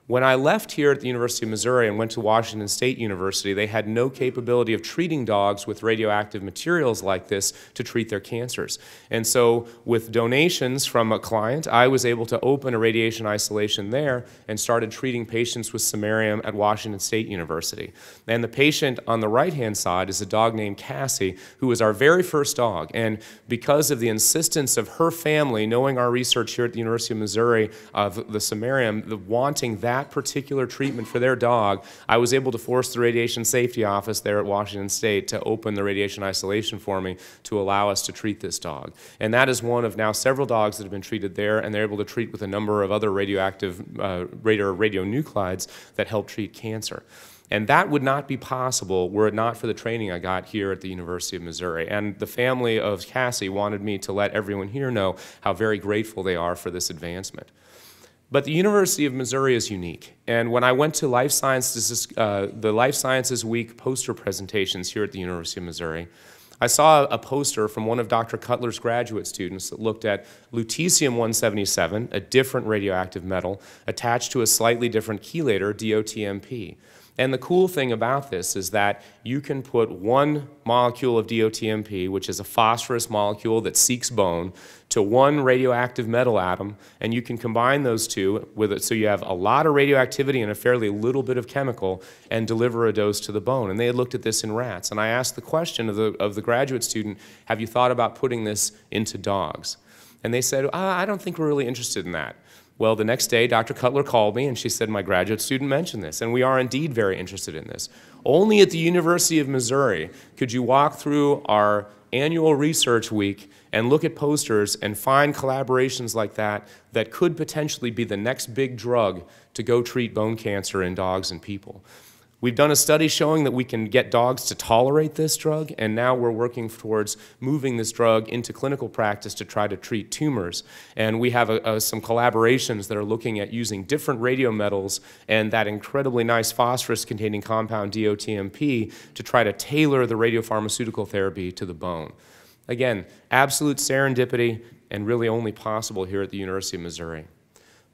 When I left here at the University of Missouri and went to Washington State University, they had no capability of treating dogs with radioactive materials like this to treat their cancers. And so with donations from a client, I was able to open a radiation isolation there and started treating patients with samarium at Washington State University. And the patient on the right-hand side is a dog named Cassie, who was our very first dog. And because of the insistence of her family, knowing our research here at the University of Missouri of the samarium, wanting that particular treatment for their dog, I was able to force the radiation safety office there at Washington State to open the radiation isolation for me to allow us to treat this dog. And that is one of now several dogs that have been treated there, and they're able to treat with a number of other radioactive radionuclides that help treat cancer. And that would not be possible were it not for the training I got here at the University of Missouri. And the family of Cassie wanted me to let everyone here know how very grateful they are for this advancement. But the University of Missouri is unique. And when I went to the Life Sciences Week poster presentations here at the University of Missouri, I saw a poster from one of Dr. Cutler's graduate students that looked at lutetium-177, a different radioactive metal, attached to a slightly different chelator, DOTMP. And the cool thing about this is that you can put one molecule of DOTMP, which is a phosphorus molecule that seeks bone, to one radioactive metal atom, and you can combine those two with it so you have a lot of radioactivity and a fairly little bit of chemical and deliver a dose to the bone. And they had looked at this in rats. And I asked the question of the graduate student, have you thought about putting this into dogs? And they said, I don't think we're really interested in that. Well, the next day, Dr. Cutler called me and she said, my graduate student mentioned this, and we are indeed very interested in this. Only at the University of Missouri could you walk through our annual research week and look at posters and find collaborations like that that could potentially be the next big drug to go treat bone cancer in dogs and people. We've done a study showing that we can get dogs to tolerate this drug, and now we're working towards moving this drug into clinical practice to try to treat tumors. And we have some collaborations that are looking at using different radiometals and that incredibly nice phosphorus-containing compound DOTMP to try to tailor the radiopharmaceutical therapy to the bone. Again, absolute serendipity and really only possible here at the University of Missouri.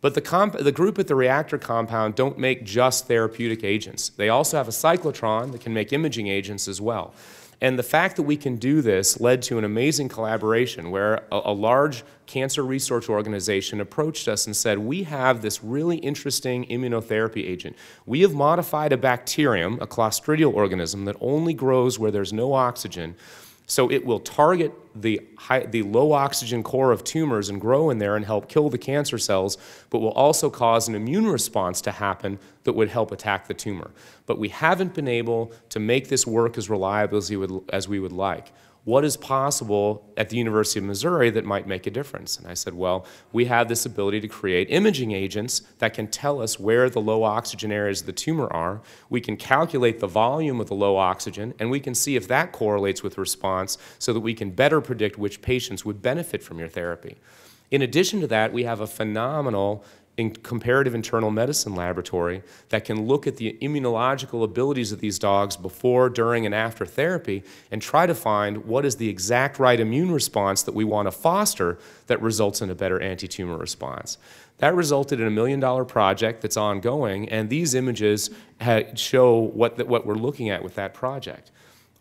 But the group at the Reactor compound don't make just therapeutic agents. They also have a cyclotron that can make imaging agents as well. And the fact that we can do this led to an amazing collaboration where a large cancer research organization approached us and said, we have this really interesting immunotherapy agent. We have modified a bacterium, a clostridial organism, that only grows where there's no oxygen. So it will target the low oxygen core of tumors and grow in there and help kill the cancer cells, but will also cause an immune response to happen that would help attack the tumor. But we haven't been able to make this work as reliable as we would like. What is possible at the University of Missouri that might make a difference? And I said, well, we have this ability to create imaging agents that can tell us where the low oxygen areas of the tumor are. We can calculate the volume of the low oxygen, and we can see if that correlates with response so that we can better predict which patients would benefit from your therapy. In addition to that, we have a phenomenal comparative internal medicine laboratory that can look at the immunological abilities of these dogs before, during, and after therapy and try to find what is the exact right immune response that we want to foster that results in a better anti-tumor response. That resulted in a $1 million project that's ongoing, and these images show what we're looking at with that project.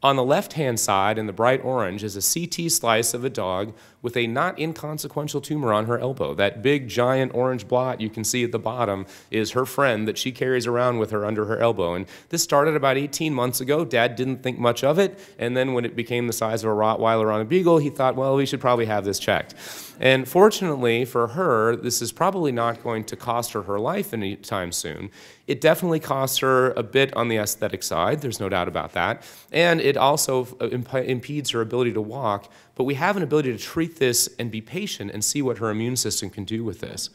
On the left-hand side, in the bright orange, is a CT slice of a dog with a not inconsequential tumor on her elbow. That big, giant orange blot you can see at the bottom is her friend that she carries around with her under her elbow. And this started about 18 months ago. Dad didn't think much of it, and then when it became the size of a Rottweiler on a beagle, he thought, well, we should probably have this checked. And fortunately for her, this is probably not going to cost her her life anytime soon. It definitely costs her a bit on the aesthetic side, there's no doubt about that, and it also impedes her ability to walk, but we have an ability to treat this and be patient and see what her immune system can do with this.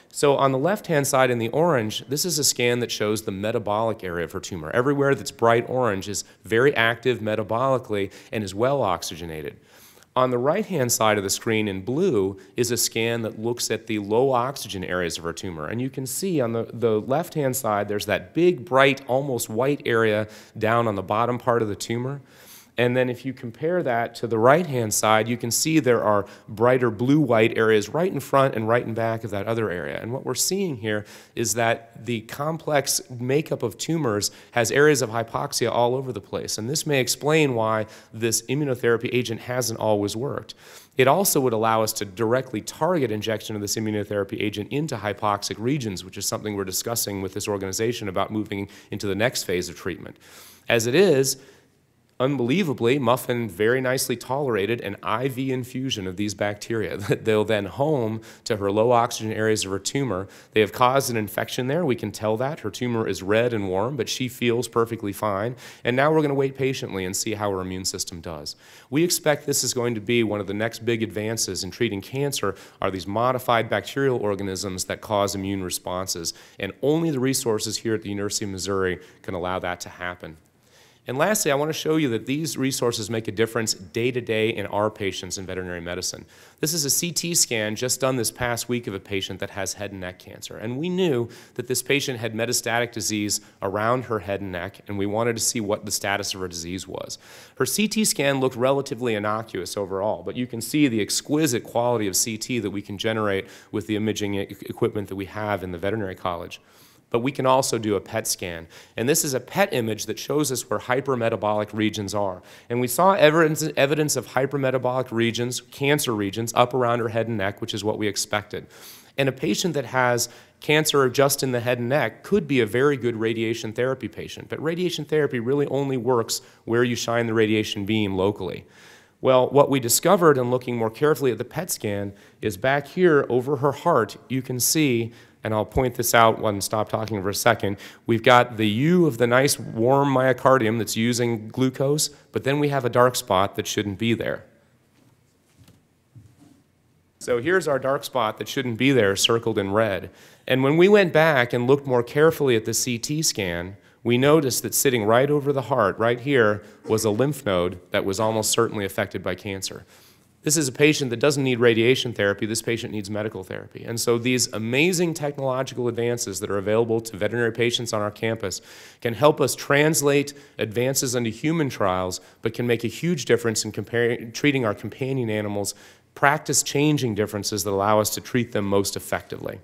So on the left-hand side in the orange, this is a scan that shows the metabolic area of her tumor. Everywhere that's bright orange is very active metabolically and is well oxygenated. On the right-hand side of the screen in blue is a scan that looks at the low oxygen areas of her tumor. And you can see on the left-hand side, there's that big, bright, almost white area down on the bottom part of the tumor. And then if you compare that to the right-hand side, you can see there are brighter blue-white areas right in front and right in back of that other area. And what we're seeing here is that the complex makeup of tumors has areas of hypoxia all over the place. And this may explain why this immunotherapy agent hasn't always worked. It also would allow us to directly target injection of this immunotherapy agent into hypoxic regions, which is something we're discussing with this organization about moving into the next phase of treatment. As it is, unbelievably, Muffin very nicely tolerated an IV infusion of these bacteria that they'll then home to her low oxygen areas of her tumor. They have caused an infection there. We can tell that. Her tumor is red and warm, but she feels perfectly fine. And now we're going to wait patiently and see how her immune system does. We expect this is going to be one of the next big advances in treating cancer are these modified bacterial organisms that cause immune responses. And only the resources here at the University of Missouri can allow that to happen. And lastly, I want to show you that these resources make a difference day to day in our patients in veterinary medicine. This is a CT scan just done this past week of a patient that has head and neck cancer. And we knew that this patient had metastatic disease around her head and neck, and we wanted to see what the status of her disease was. Her CT scan looked relatively innocuous overall, but you can see the exquisite quality of CT that we can generate with the imaging equipment that we have in the veterinary college. But we can also do a PET scan. And this is a PET image that shows us where hypermetabolic regions are. And we saw evidence of hypermetabolic regions, cancer regions, up around her head and neck, which is what we expected. And a patient that has cancer just in the head and neck could be a very good radiation therapy patient. But radiation therapy really only works where you shine the radiation beam locally. Well, what we discovered in looking more carefully at the PET scan is back here over her heart, you can see, and I'll point this out when I stop talking for a second, we've got the U of the nice warm myocardium that's using glucose, but then we have a dark spot that shouldn't be there. So here's our dark spot that shouldn't be there, circled in red. And when we went back and looked more carefully at the CT scan, we noticed that sitting right over the heart, right here, was a lymph node that was almost certainly affected by cancer. This is a patient that doesn't need radiation therapy. This patient needs medical therapy. And so these amazing technological advances that are available to veterinary patients on our campus can help us translate advances into human trials, but can make a huge difference in treating our companion animals, practice-changing differences that allow us to treat them most effectively.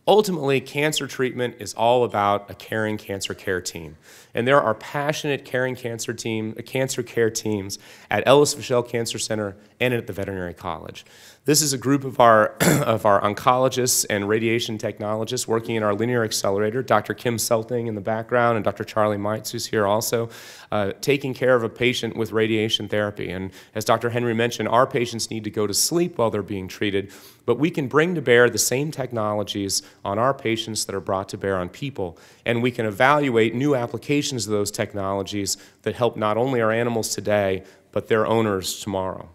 Ultimately, cancer treatment is all about a caring cancer care team. And there are passionate caring cancer care teams at Ellis Cancer Center and at the Veterinary College. This is a group of our oncologists and radiation technologists working in our linear accelerator, Dr. Kim Selting in the background and Dr. Charlie Meitz, who's here also, taking care of a patient with radiation therapy. And as Dr. Henry mentioned, our patients need to go to sleep while they're being treated, but we can bring to bear the same technologies on our patients that are brought to bear on people, and we can evaluate new applications of those technologies that help not only our animals today, but their owners tomorrow.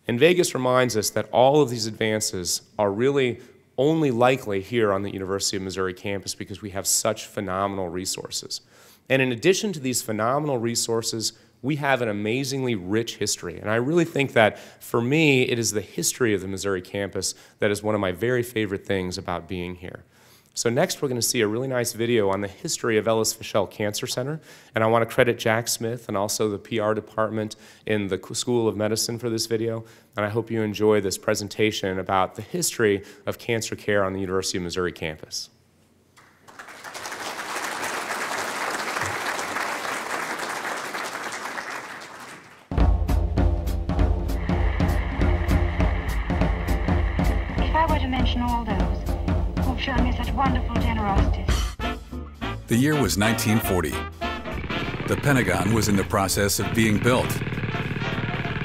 And Vegas reminds us that all of these advances are really only likely here on the University of Missouri campus because we have such phenomenal resources. And in addition to these phenomenal resources, we have an amazingly rich history. And I really think that, for me, it is the history of the Missouri campus that is one of my very favorite things about being here. So next we're going to see a really nice video on the history of Ellis Cancer Center, and I want to credit Jack Smith and also the PR department in the School of Medicine for this video, and I hope you enjoy this presentation about the history of cancer care on the University of Missouri campus. The year was 1940. The Pentagon was in the process of being built.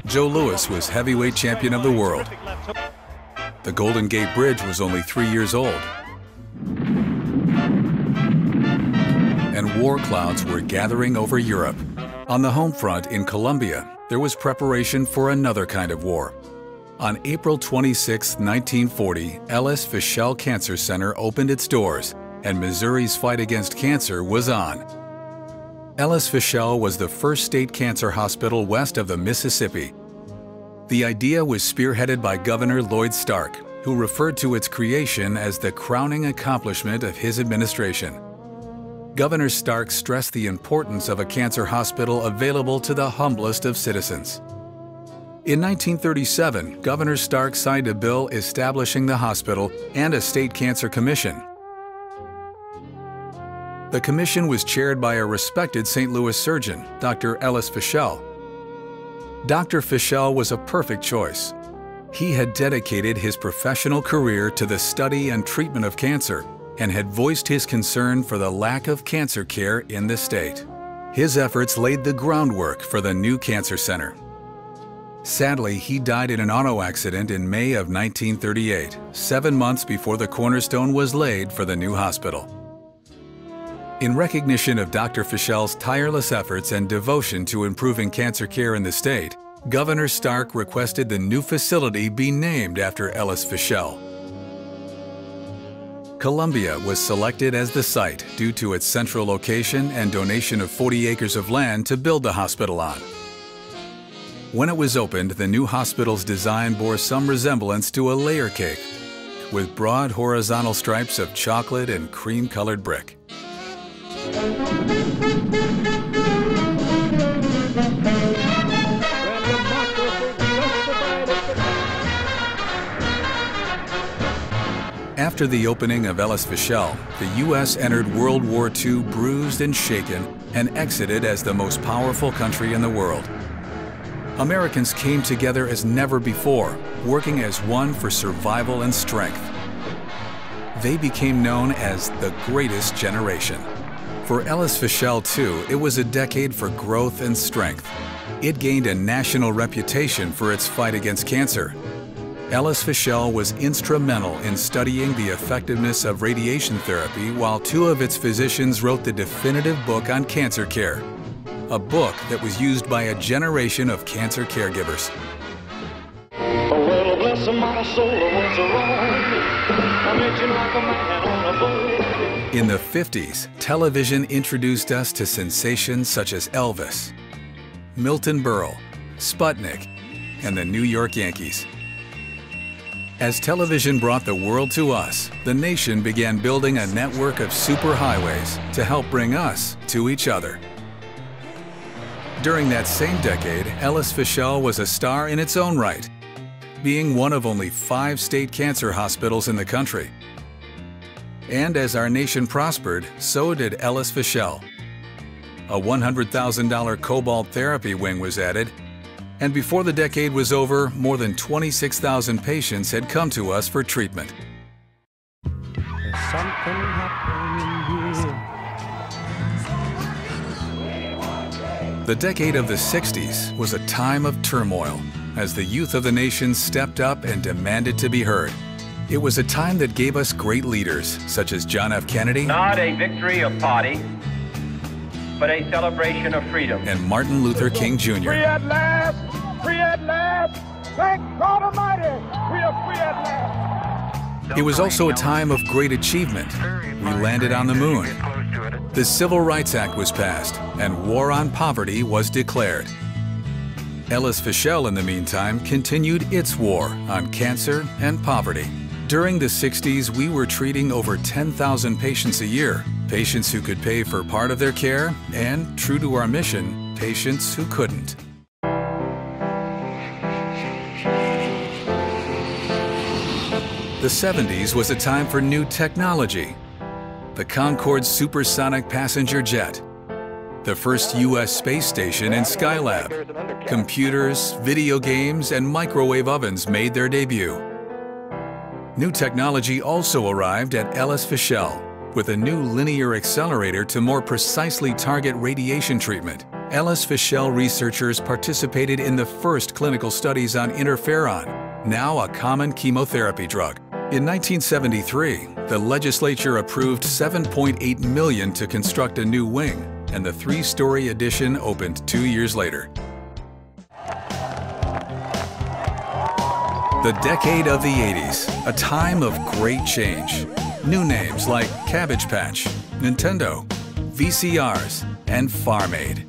Joe Louis was heavyweight champion of the world. The Golden Gate Bridge was only 3 years old. And war clouds were gathering over Europe. On the home front in Colombia, there was preparation for another kind of war. On April 26, 1940, Ellis Fischel Cancer Center opened its doors, and Missouri's fight against cancer was on. Ellis Fischel was the first state cancer hospital west of the Mississippi. The idea was spearheaded by Governor Lloyd Stark, who referred to its creation as the crowning accomplishment of his administration. Governor Stark stressed the importance of a cancer hospital available to the humblest of citizens. In 1937, Governor Stark signed a bill establishing the hospital and a state cancer commission. The commission was chaired by a respected St. Louis surgeon, Dr. Ellis Fischel. Dr. Fischel was a perfect choice. He had dedicated his professional career to the study and treatment of cancer and had voiced his concern for the lack of cancer care in the state. His efforts laid the groundwork for the new cancer center. Sadly, he died in an auto accident in May of 1938, 7 months before the cornerstone was laid for the new hospital. In recognition of Dr. Fischel's tireless efforts and devotion to improving cancer care in the state, Governor Stark requested the new facility be named after Ellis Fischel. Columbia was selected as the site due to its central location and donation of 40 acres of land to build the hospital on. When it was opened, the new hospital's design bore some resemblance to a layer cake, with broad horizontal stripes of chocolate and cream-colored brick. After the opening of Ellis Fischel, the U.S. entered World War II bruised and shaken and exited as the most powerful country in the world. Americans came together as never before, working as one for survival and strength. They became known as the Greatest Generation. For Ellis Fischel, too, it was a decade for growth and strength. It gained a national reputation for its fight against cancer. Ellis Fischel was instrumental in studying the effectiveness of radiation therapy while 2 of its physicians wrote the definitive book on cancer care, a book that was used by a generation of cancer caregivers. Well, bless my soul, what's wrong? I'm itching like a man on a boat. In the 50s, television introduced us to sensations such as Elvis, Milton Berle, Sputnik, and the New York Yankees. As television brought the world to us, the nation began building a network of superhighways to help bring us to each other. During that same decade, Ellis Fischel was a star in its own right, being one of only 5 state cancer hospitals in the country. And as our nation prospered, so did Ellis Fischel. A $100,000 cobalt therapy wing was added, and before the decade was over, more than 26,000 patients had come to us for treatment. There's something happening here. The decade of the 60s was a time of turmoil as the youth of the nation stepped up and demanded to be heard. It was a time that gave us great leaders, such as John F. Kennedy, not a victory of party, but a celebration of freedom, and Martin Luther King Jr. Free at last! Free at last! Thank God Almighty! We are free at last! It was also a time of great achievement. We landed on the moon. The Civil Rights Act was passed, and war on poverty was declared. Ellis Fischel, in the meantime, continued its war on cancer and poverty. During the 60s, we were treating over 10,000 patients a year, patients who could pay for part of their care, and, true to our mission, patients who couldn't. The 70s was a time for new technology. The Concorde supersonic passenger jet, the first U.S. space station in Skylab. Computers, video games, and microwave ovens made their debut. New technology also arrived at Ellis Fischel. With a new linear accelerator to more precisely target radiation treatment, Ellis Fischel researchers participated in the first clinical studies on interferon, now a common chemotherapy drug. In 1973, the legislature approved $7.8 million to construct a new wing, and the 3-story addition opened 2 years later. The decade of the 80s, a time of great change. New names like Cabbage Patch, Nintendo, VCRs, and Farm Aid.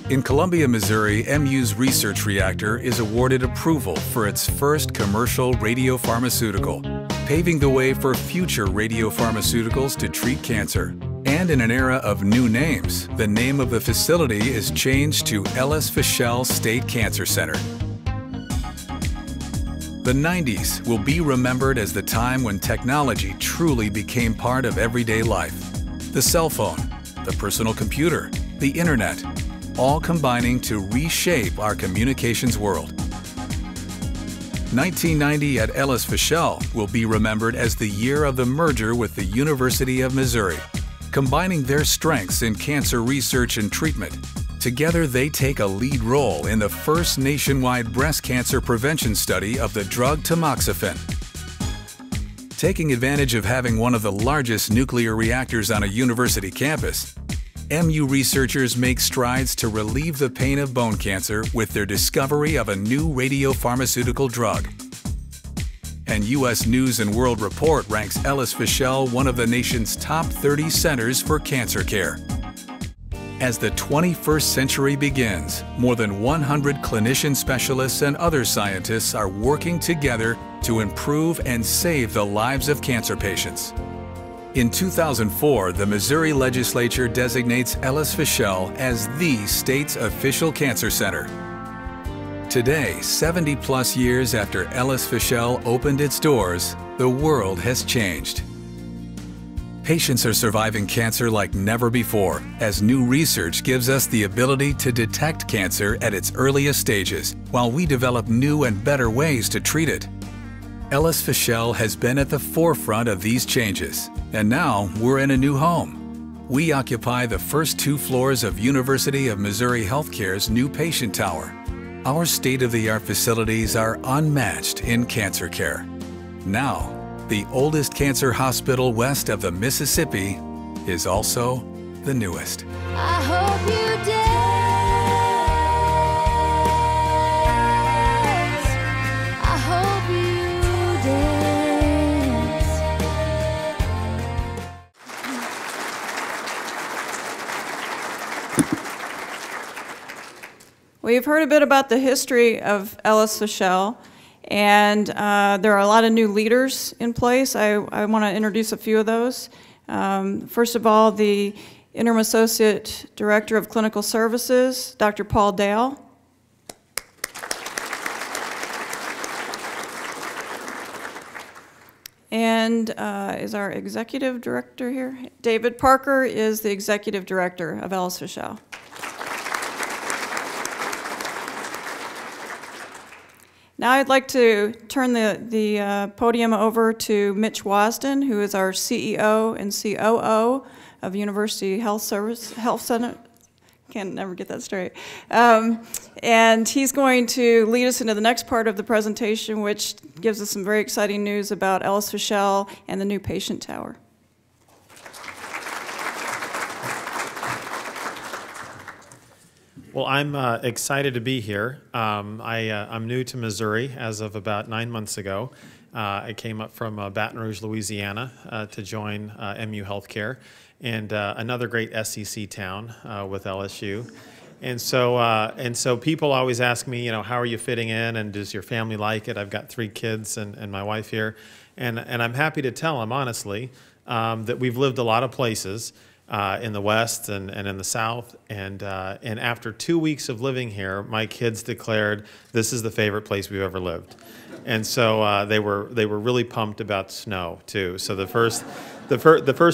In Columbia, Missouri, MU's research reactor is awarded approval for its first commercial radiopharmaceutical, paving the way for future radiopharmaceuticals to treat cancer. And in an era of new names, the name of the facility is changed to Ellis Fischel State Cancer Center. The 90s will be remembered as the time when technology truly became part of everyday life. The cell phone, the personal computer, the internet, all combining to reshape our communications world. 1990 at Ellis Fischel will be remembered as the year of the merger with the University of Missouri, combining their strengths in cancer research and treatment. Together, they take a lead role in the first nationwide breast cancer prevention study of the drug tamoxifen. Taking advantage of having one of the largest nuclear reactors on a university campus, MU researchers make strides to relieve the pain of bone cancer with their discovery of a new radiopharmaceutical drug. And U.S. News & World Report ranks Ellis Fischel one of the nation's top 30 centers for cancer care. As the 21st century begins, more than 100 clinician specialists and other scientists are working together to improve and save the lives of cancer patients. In 2004, the Missouri legislature designates Ellis Fischel as the state's official cancer center. Today, 70+ years after Ellis Fischel opened its doors, the world has changed. Patients are surviving cancer like never before, as new research gives us the ability to detect cancer at its earliest stages, while we develop new and better ways to treat it. Ellis Fischel has been at the forefront of these changes, and now we're in a new home. We occupy the first 2 floors of University of Missouri Healthcare's new patient tower. Our state-of-the-art facilities are unmatched in cancer care. Now, the oldest cancer hospital west of the Mississippi is also the newest. I hope you dance. I hope you dance. We've heard a bit about the history of Ellis Fischel. And there are a lot of new leaders in place. I want to introduce a few of those. First of all, the Interim Associate Director of Clinical Services, Dr. Paul Dale. And is our Executive Director here? David Parker is the Executive Director of Ellis Fischel. Now I'd like to turn the podium over to Mitch Wasden, who is our CEO and COO of University Health Center. Can't never get that straight. And he's going to lead us into the next part of the presentation, which gives us some very exciting news about Ellis Fischel and the new patient tower. Well, I'm excited to be here. I'm new to Missouri as of about 9 months ago. I came up from Baton Rouge, Louisiana to join MU Healthcare, and another great SEC town with LSU. And so people always ask me, how are you fitting in, and does your family like it? I've got 3 kids and my wife here. And I'm happy to tell them, honestly, that we've lived a lot of places. In the West and in the South, and after 2 weeks of living here, my kids declared this is the favorite place we've ever lived, and so they were really pumped about snow too. So the first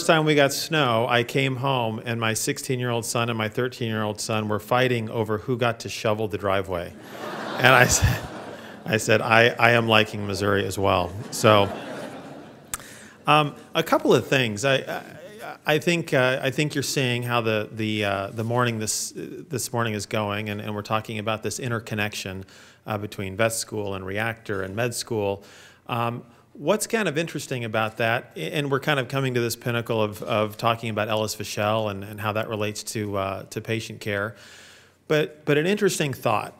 time we got snow, I came home and my 16-year-old son and my 13-year-old son were fighting over who got to shovel the driveway, and I said I am liking Missouri as well. So a couple of things. I think you're seeing how the morning this morning is going, and we're talking about this interconnection between vet school and Reactor and med school. What's kind of interesting about that, and we're kind of coming to this pinnacle of talking about Ellis Fischel and how that relates to patient care, but an interesting thought.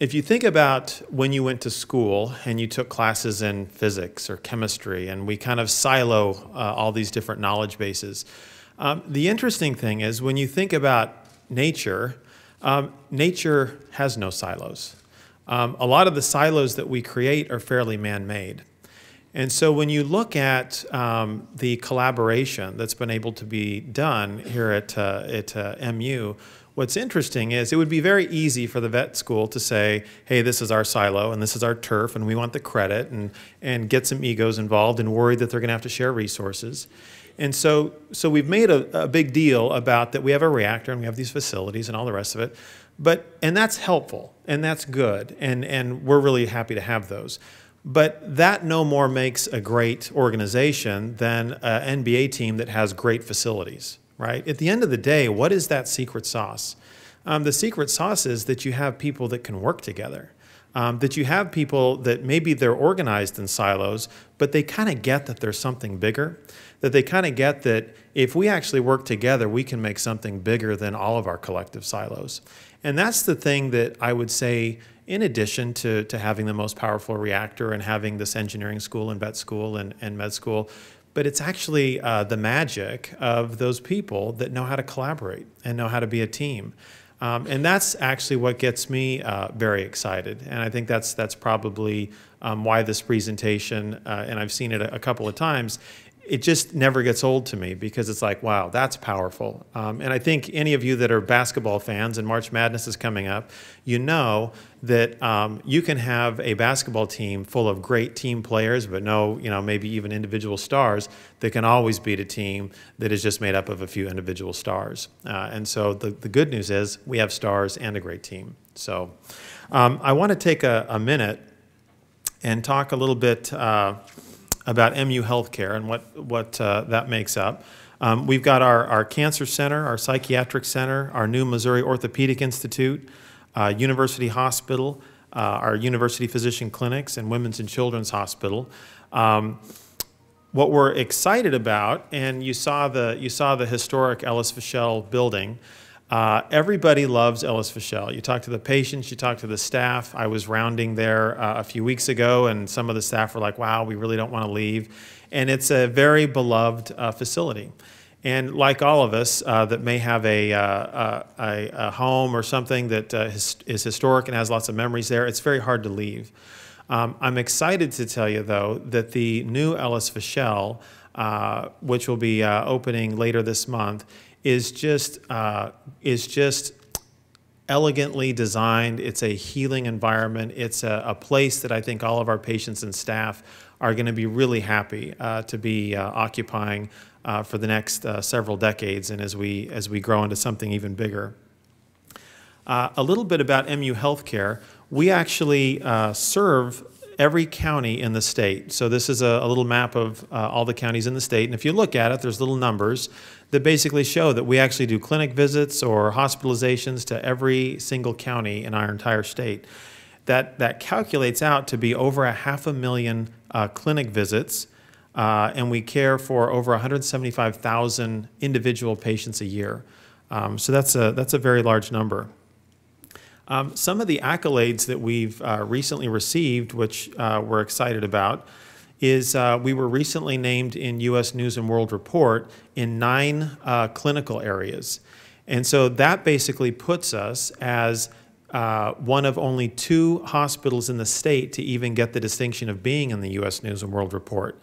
If you think about when you went to school and you took classes in physics or chemistry, and we kind of silo all these different knowledge bases, the interesting thing is when you think about nature, nature has no silos. A lot of the silos that we create are fairly man-made. And so when you look at the collaboration that's been able to be done here at MU, what's interesting is it would be very easy for the vet school to say, hey, this is our silo and this is our turf and we want the credit, and get some egos involved and worry that they're going to have to share resources. And so we've made a big deal about that we have a reactor and we have these facilities and all the rest of it. And that's helpful and that's good, and we're really happy to have those. But that no more makes a great organization than an NBA team that has great facilities. Right? At the end of the day, what is that secret sauce? The secret sauce is that you have people that can work together, that you have people that maybe they're organized in silos, but they kind of get that there's something bigger, that they kind of get that if we actually work together, we can make something bigger than all of our collective silos. And that's the thing that I would say, in addition to having the most powerful reactor and having this engineering school and vet school and med school, but it's actually the magic of those people that know how to collaborate and know how to be a team. And that's actually what gets me very excited. And I think that's probably why this presentation, and I've seen it a couple of times, it just never gets old to me, because it's like, wow, that's powerful. And I think any of you that are basketball fans, and March Madness is coming up, you know that you can have a basketball team full of great team players, but no, maybe even individual stars that can always beat a team that is just made up of a few individual stars. And so the good news is we have stars and a great team. So I want to take a minute and talk a little bit about MU Healthcare and what that makes up. We've got our cancer center, our psychiatric center, our new Missouri Orthopedic Institute, University Hospital, our University Physician Clinics, and Women's and Children's Hospital. What we're excited about, and you saw the historic Ellis Fischel building. Everybody loves Ellis Fischel. You talk to the patients, you talk to the staff. I was rounding there a few weeks ago, and some of the staff were like, wow, we really don't want to leave. And it's a very beloved facility. And like all of us that may have a home or something that is historic and has lots of memories there, it's very hard to leave. I'm excited to tell you, though, that the new Ellis Fischel, which will be opening later this month, is just elegantly designed. It's a healing environment. It's a place that I think all of our patients and staff are going to be really happy to be occupying for the next several decades, and as we grow into something even bigger. A little bit about MU Healthcare. We actually serve every county in the state. So this is a little map of all the counties in the state. And if you look at it, there's little numbers that basically show that we actually do clinic visits or hospitalizations to every single county in our entire state. That calculates out to be over 500,000 clinic visits, and we care for over 175,000 individual patients a year. So that's a very large number. Some of the accolades that we've recently received, which we're excited about, is we were recently named in U.S. News & World Report in 9 clinical areas. And so that basically puts us as one of only 2 hospitals in the state to even get the distinction of being in the U.S. News & World Report,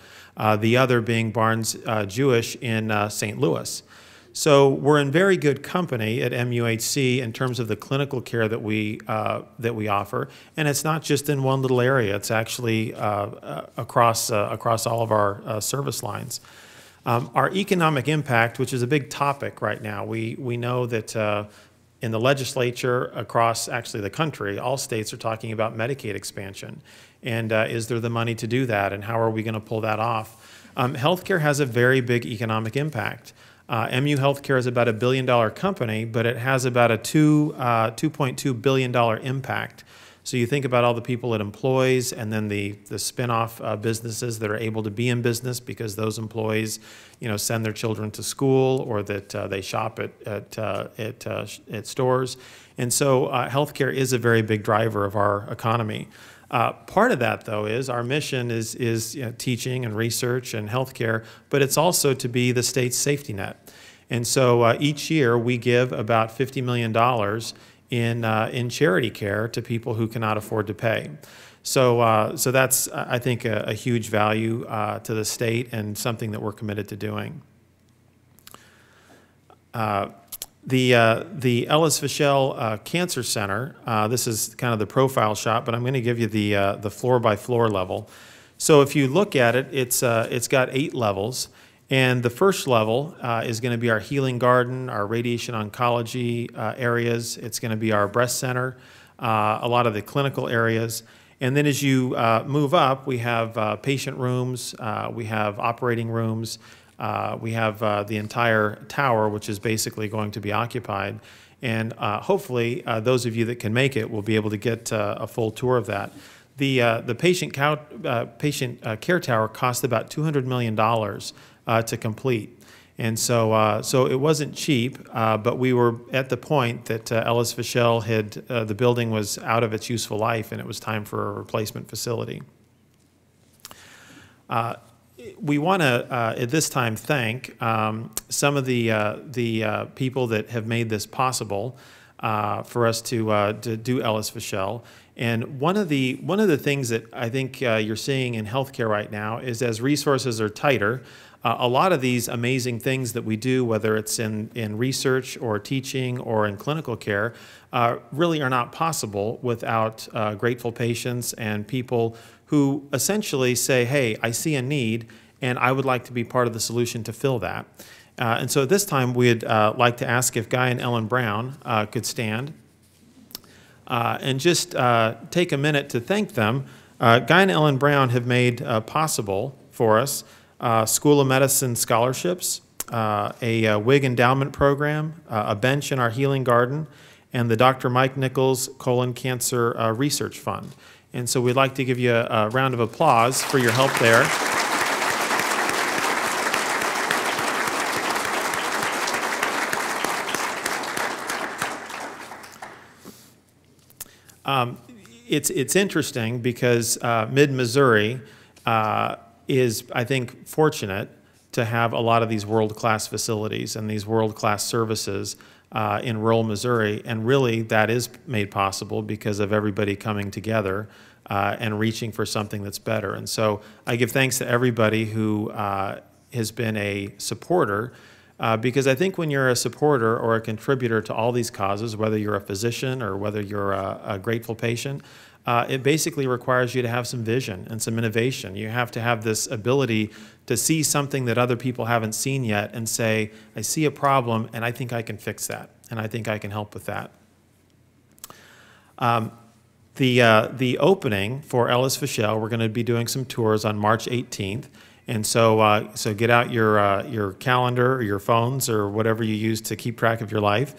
the other being Barnes Jewish in St. Louis. So we're in very good company at MUHC in terms of the clinical care that we offer, and it's not just in one little area. It's actually across all of our service lines. Our economic impact, which is a big topic right now, we know that in the legislature across actually the country, all states are talking about Medicaid expansion, and is there the money to do that, and how are we going to pull that off? healthcare has a very big economic impact. MU Healthcare is about $1 billion company, but it has about a $2.2 billion impact. So you think about all the people it employs, and then the spin-off businesses that are able to be in business because those employees, send their children to school, or that they shop at stores. And so healthcare is a very big driver of our economy. Part of that, though, is our mission is teaching and research and healthcare, but it's also to be the state's safety net. And so each year we give about $50 million in charity care to people who cannot afford to pay. So that's, I think, a huge value to the state and something that we're committed to doing. The Ellis Cancer Center, this is kind of the profile shot, but I'm going to give you the floor-by-floor level. So if you look at it, it's got 8 levels, and the first level is going to be our healing garden, our radiation oncology areas. It's going to be our breast center, a lot of the clinical areas. And then as you move up, we have patient rooms, we have operating rooms, we have the entire tower, which is basically going to be occupied. And hopefully, those of you that can make it will be able to get a full tour of that. The patient care tower cost about $200 million to complete. And so, so it wasn't cheap, but we were at the point that Ellis Fischel had, the building was out of its useful life and it was time for a replacement facility. We want to, at this time, thank some of the people that have made this possible for us to do Ellis Fischel. And one of the things that I think you're seeing in healthcare right now is, as resources are tighter, a lot of these amazing things that we do, whether it's in research or teaching or in clinical care, really are not possible without grateful patients and people who essentially say, hey, I see a need and I would like to be part of the solution to fill that. And so at this time, we'd like to ask if Guy and Ellen Brown could stand and just take a minute to thank them. Guy and Ellen Brown have made possible for us School of Medicine scholarships, a WIG endowment program, a bench in our healing garden, and the Dr. Mike Nichols Colon Cancer Research Fund. And so we'd like to give you a round of applause for your help there. It's interesting because Mid-Missouri is, I think, fortunate to have a lot of these world-class facilities and these world-class services in rural Missouri, and really that is made possible because of everybody coming together and reaching for something that's better. And so I give thanks to everybody who has been a supporter, because I think when you're a supporter or a contributor to all these causes, whether you're a physician or whether you're a grateful patient, it basically requires you to have some vision and some innovation. You have to have this ability to see something that other people haven't seen yet and say, I see a problem and I think I can fix that, and I think I can help with that. The opening for Ellis Fischel, we're going to be doing some tours on March 18th. And so, so get out your calendar or your phones or whatever you use to keep track of your life,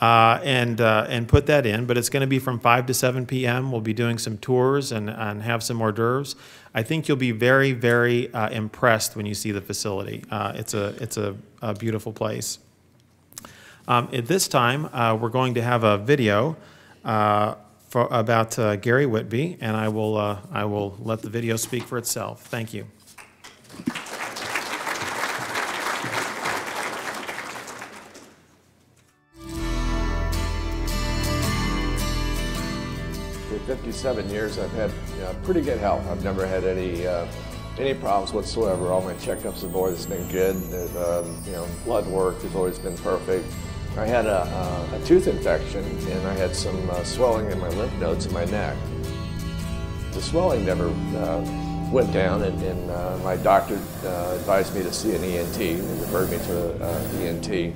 and put that in. But it's going to be from 5 to 7 p.m. We'll be doing some tours and have some hors d'oeuvres. I think you'll be very, very impressed when you see the facility. It's a beautiful place. At this time, we're going to have a video about Gary Whitby, and I will let the video speak for itself. Thank you. For 57 years, I've had pretty good health. I've never had any problems whatsoever. All my checkups have always been good. Blood work has always been perfect. I had a tooth infection, and I had some swelling in my lymph nodes in my neck. The swelling never went down, and my doctor advised me to see an ENT and referred me to an ENT.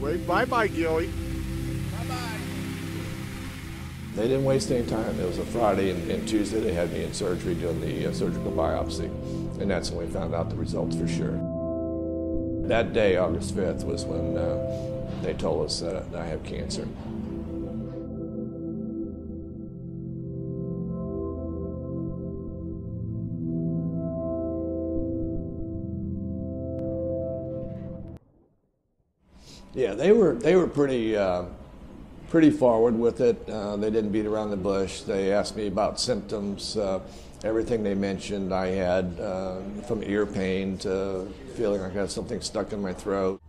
Wait, bye-bye, Gilly. Bye-bye. They didn't waste any time. It was a Friday, and Tuesday they had me in surgery doing the surgical biopsy. And that's when we found out the results for sure. That day, August 5th, was when they told us that I have cancer. Yeah, they were pretty forward with it. They didn't beat around the bush. They asked me about symptoms. Everything they mentioned I had, from ear pain to feeling like I had something stuck in my throat.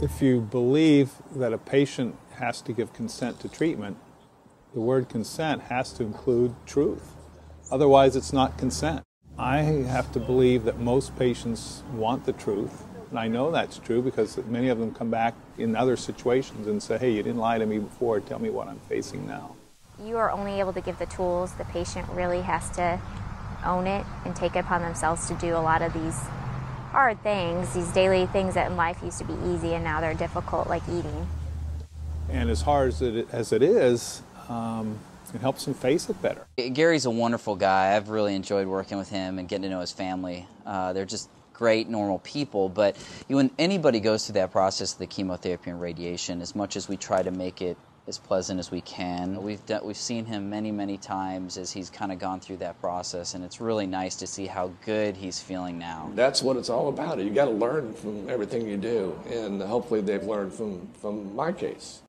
If you believe that a patient has to give consent to treatment, the word consent has to include truth. Otherwise, it's not consent. I have to believe that most patients want the truth. And I know that's true because many of them come back in other situations and say, hey, you didn't lie to me before, tell me what I'm facing now. You are only able to give the tools. The patient really has to own it and take it upon themselves to do a lot of these hard things, these daily things that in life used to be easy and now they're difficult, like eating. And as hard as it is, it helps them face it better. Gary's a wonderful guy. I've really enjoyed working with him and getting to know his family. They're just great, normal people, but when anybody goes through that process of the chemotherapy and radiation, as much as we try to make it as pleasant as we can, we've seen him many, many times as he's kind of gone through that process, and it's really nice to see how good he's feeling now. That's what it's all about. You got to learn from everything you do, and hopefully they've learned from my case.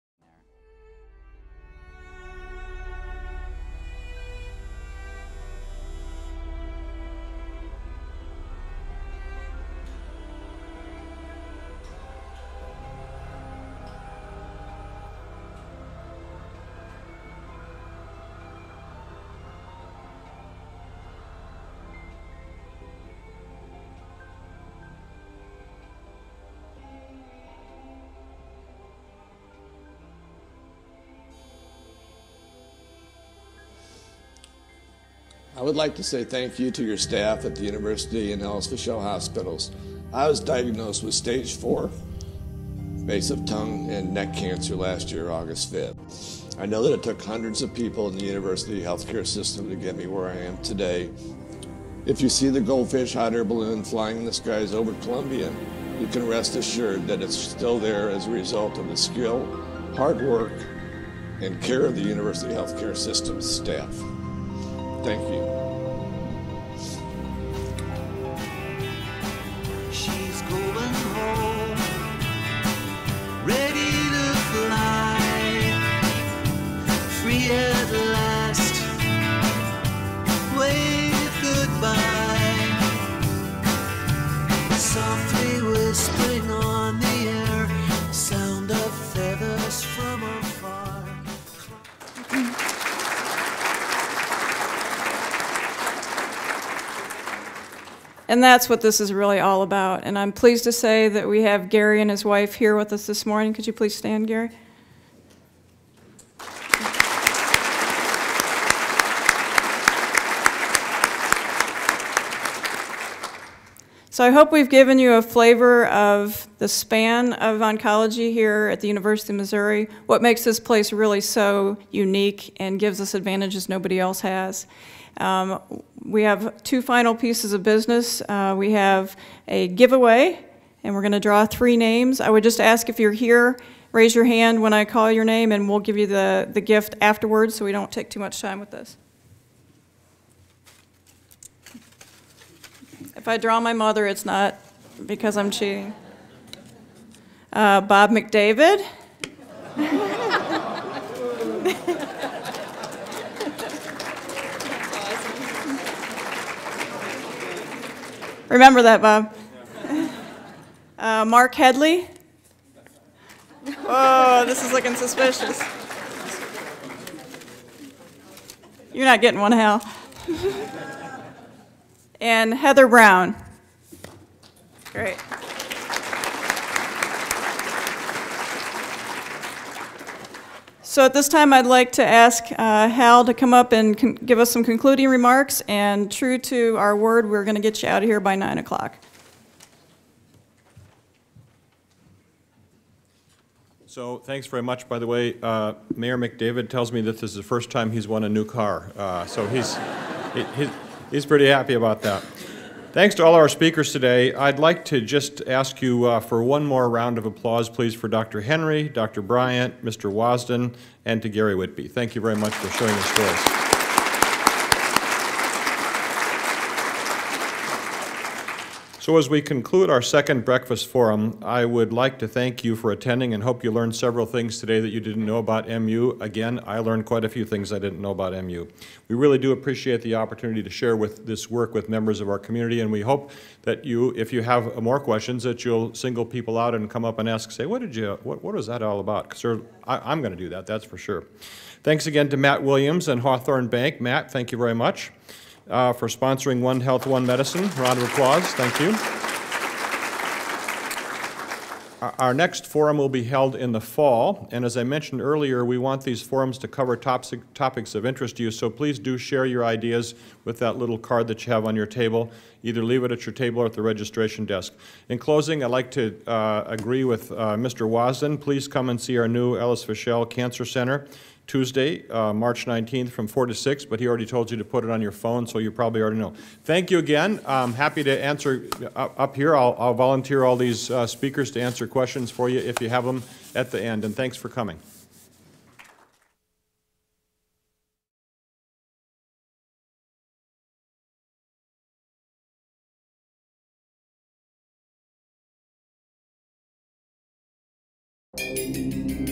I would like to say thank you to your staff at the University and Ellis hospitals. I was diagnosed with stage 4 invasive tongue and neck cancer last year, August 5th. I know that it took hundreds of people in the university healthcare system to get me where I am today. If you see the goldfish hot air balloon flying in the skies over Columbia, you can rest assured that it's still there as a result of the skill, hard work, and care of the university healthcare system staff. Thank you. She's going home, ready to fly, free at last, wave goodbye, softly whispering on the air, sound of feathers from afar. And that's what this is really all about. And I'm pleased to say that we have Gary and his wife here with us this morning. Could you please stand, Gary? So I hope we've given you a flavor of the span of oncology here at the University of Missouri, what makes this place really so unique and gives us advantages nobody else has. We have two final pieces of business. We have a giveaway, and we're going to draw 3 names. I would just ask if you're here, raise your hand when I call your name, and we'll give you the gift afterwards so we don't take too much time with this. If I draw my mother, it's not because I'm cheating. Bob McDavid. Remember that, Bob. Mark Headley. Oh, this is looking suspicious. You're not getting one, Hal. And Heather Brown. Great. So at this time, I'd like to ask Hal to come up and give us some concluding remarks, and true to our word, we're going to get you out of here by 9 o'clock. So thanks very much. By the way, Mayor McDavid tells me that this is the first time he's won a new car, so he's pretty happy about that. Thanks to all our speakers today. I'd like to just ask you for one more round of applause, please, for Dr. Henry, Dr. Bryant, Mr. Wasden, and to Gary Whitby. Thank you very much for sharing your stories. So as we conclude our second breakfast forum, I would like to thank you for attending and hope you learned several things today that you didn't know about MU. Again, I learned quite a few things I didn't know about MU. We really do appreciate the opportunity to share with this work with members of our community, and we hope that you, if you have more questions, that you'll single people out and come up and ask, say, what was that all about? Because I'm going to do that, that's for sure. Thanks again to Matt Williams and Hawthorne Bank. Matt, thank you very much. For sponsoring One Health, One Medicine. Round of applause. Thank you. Our next forum will be held in the fall, and as I mentioned earlier, we want these forums to cover topics of interest to you, so please do share your ideas with that little card that you have on your table. Either leave it at your table or at the registration desk. In closing, I'd like to agree with Mr. Wasden. Please come and see our new Ellis Cancer Center Tuesday, March 19th from 4 to 6, but he already told you to put it on your phone, so you probably already know. Thank you again. I'm happy to answer up here. I'll volunteer all these speakers to answer questions for you if you have them at the end, and thanks for coming. Thank you.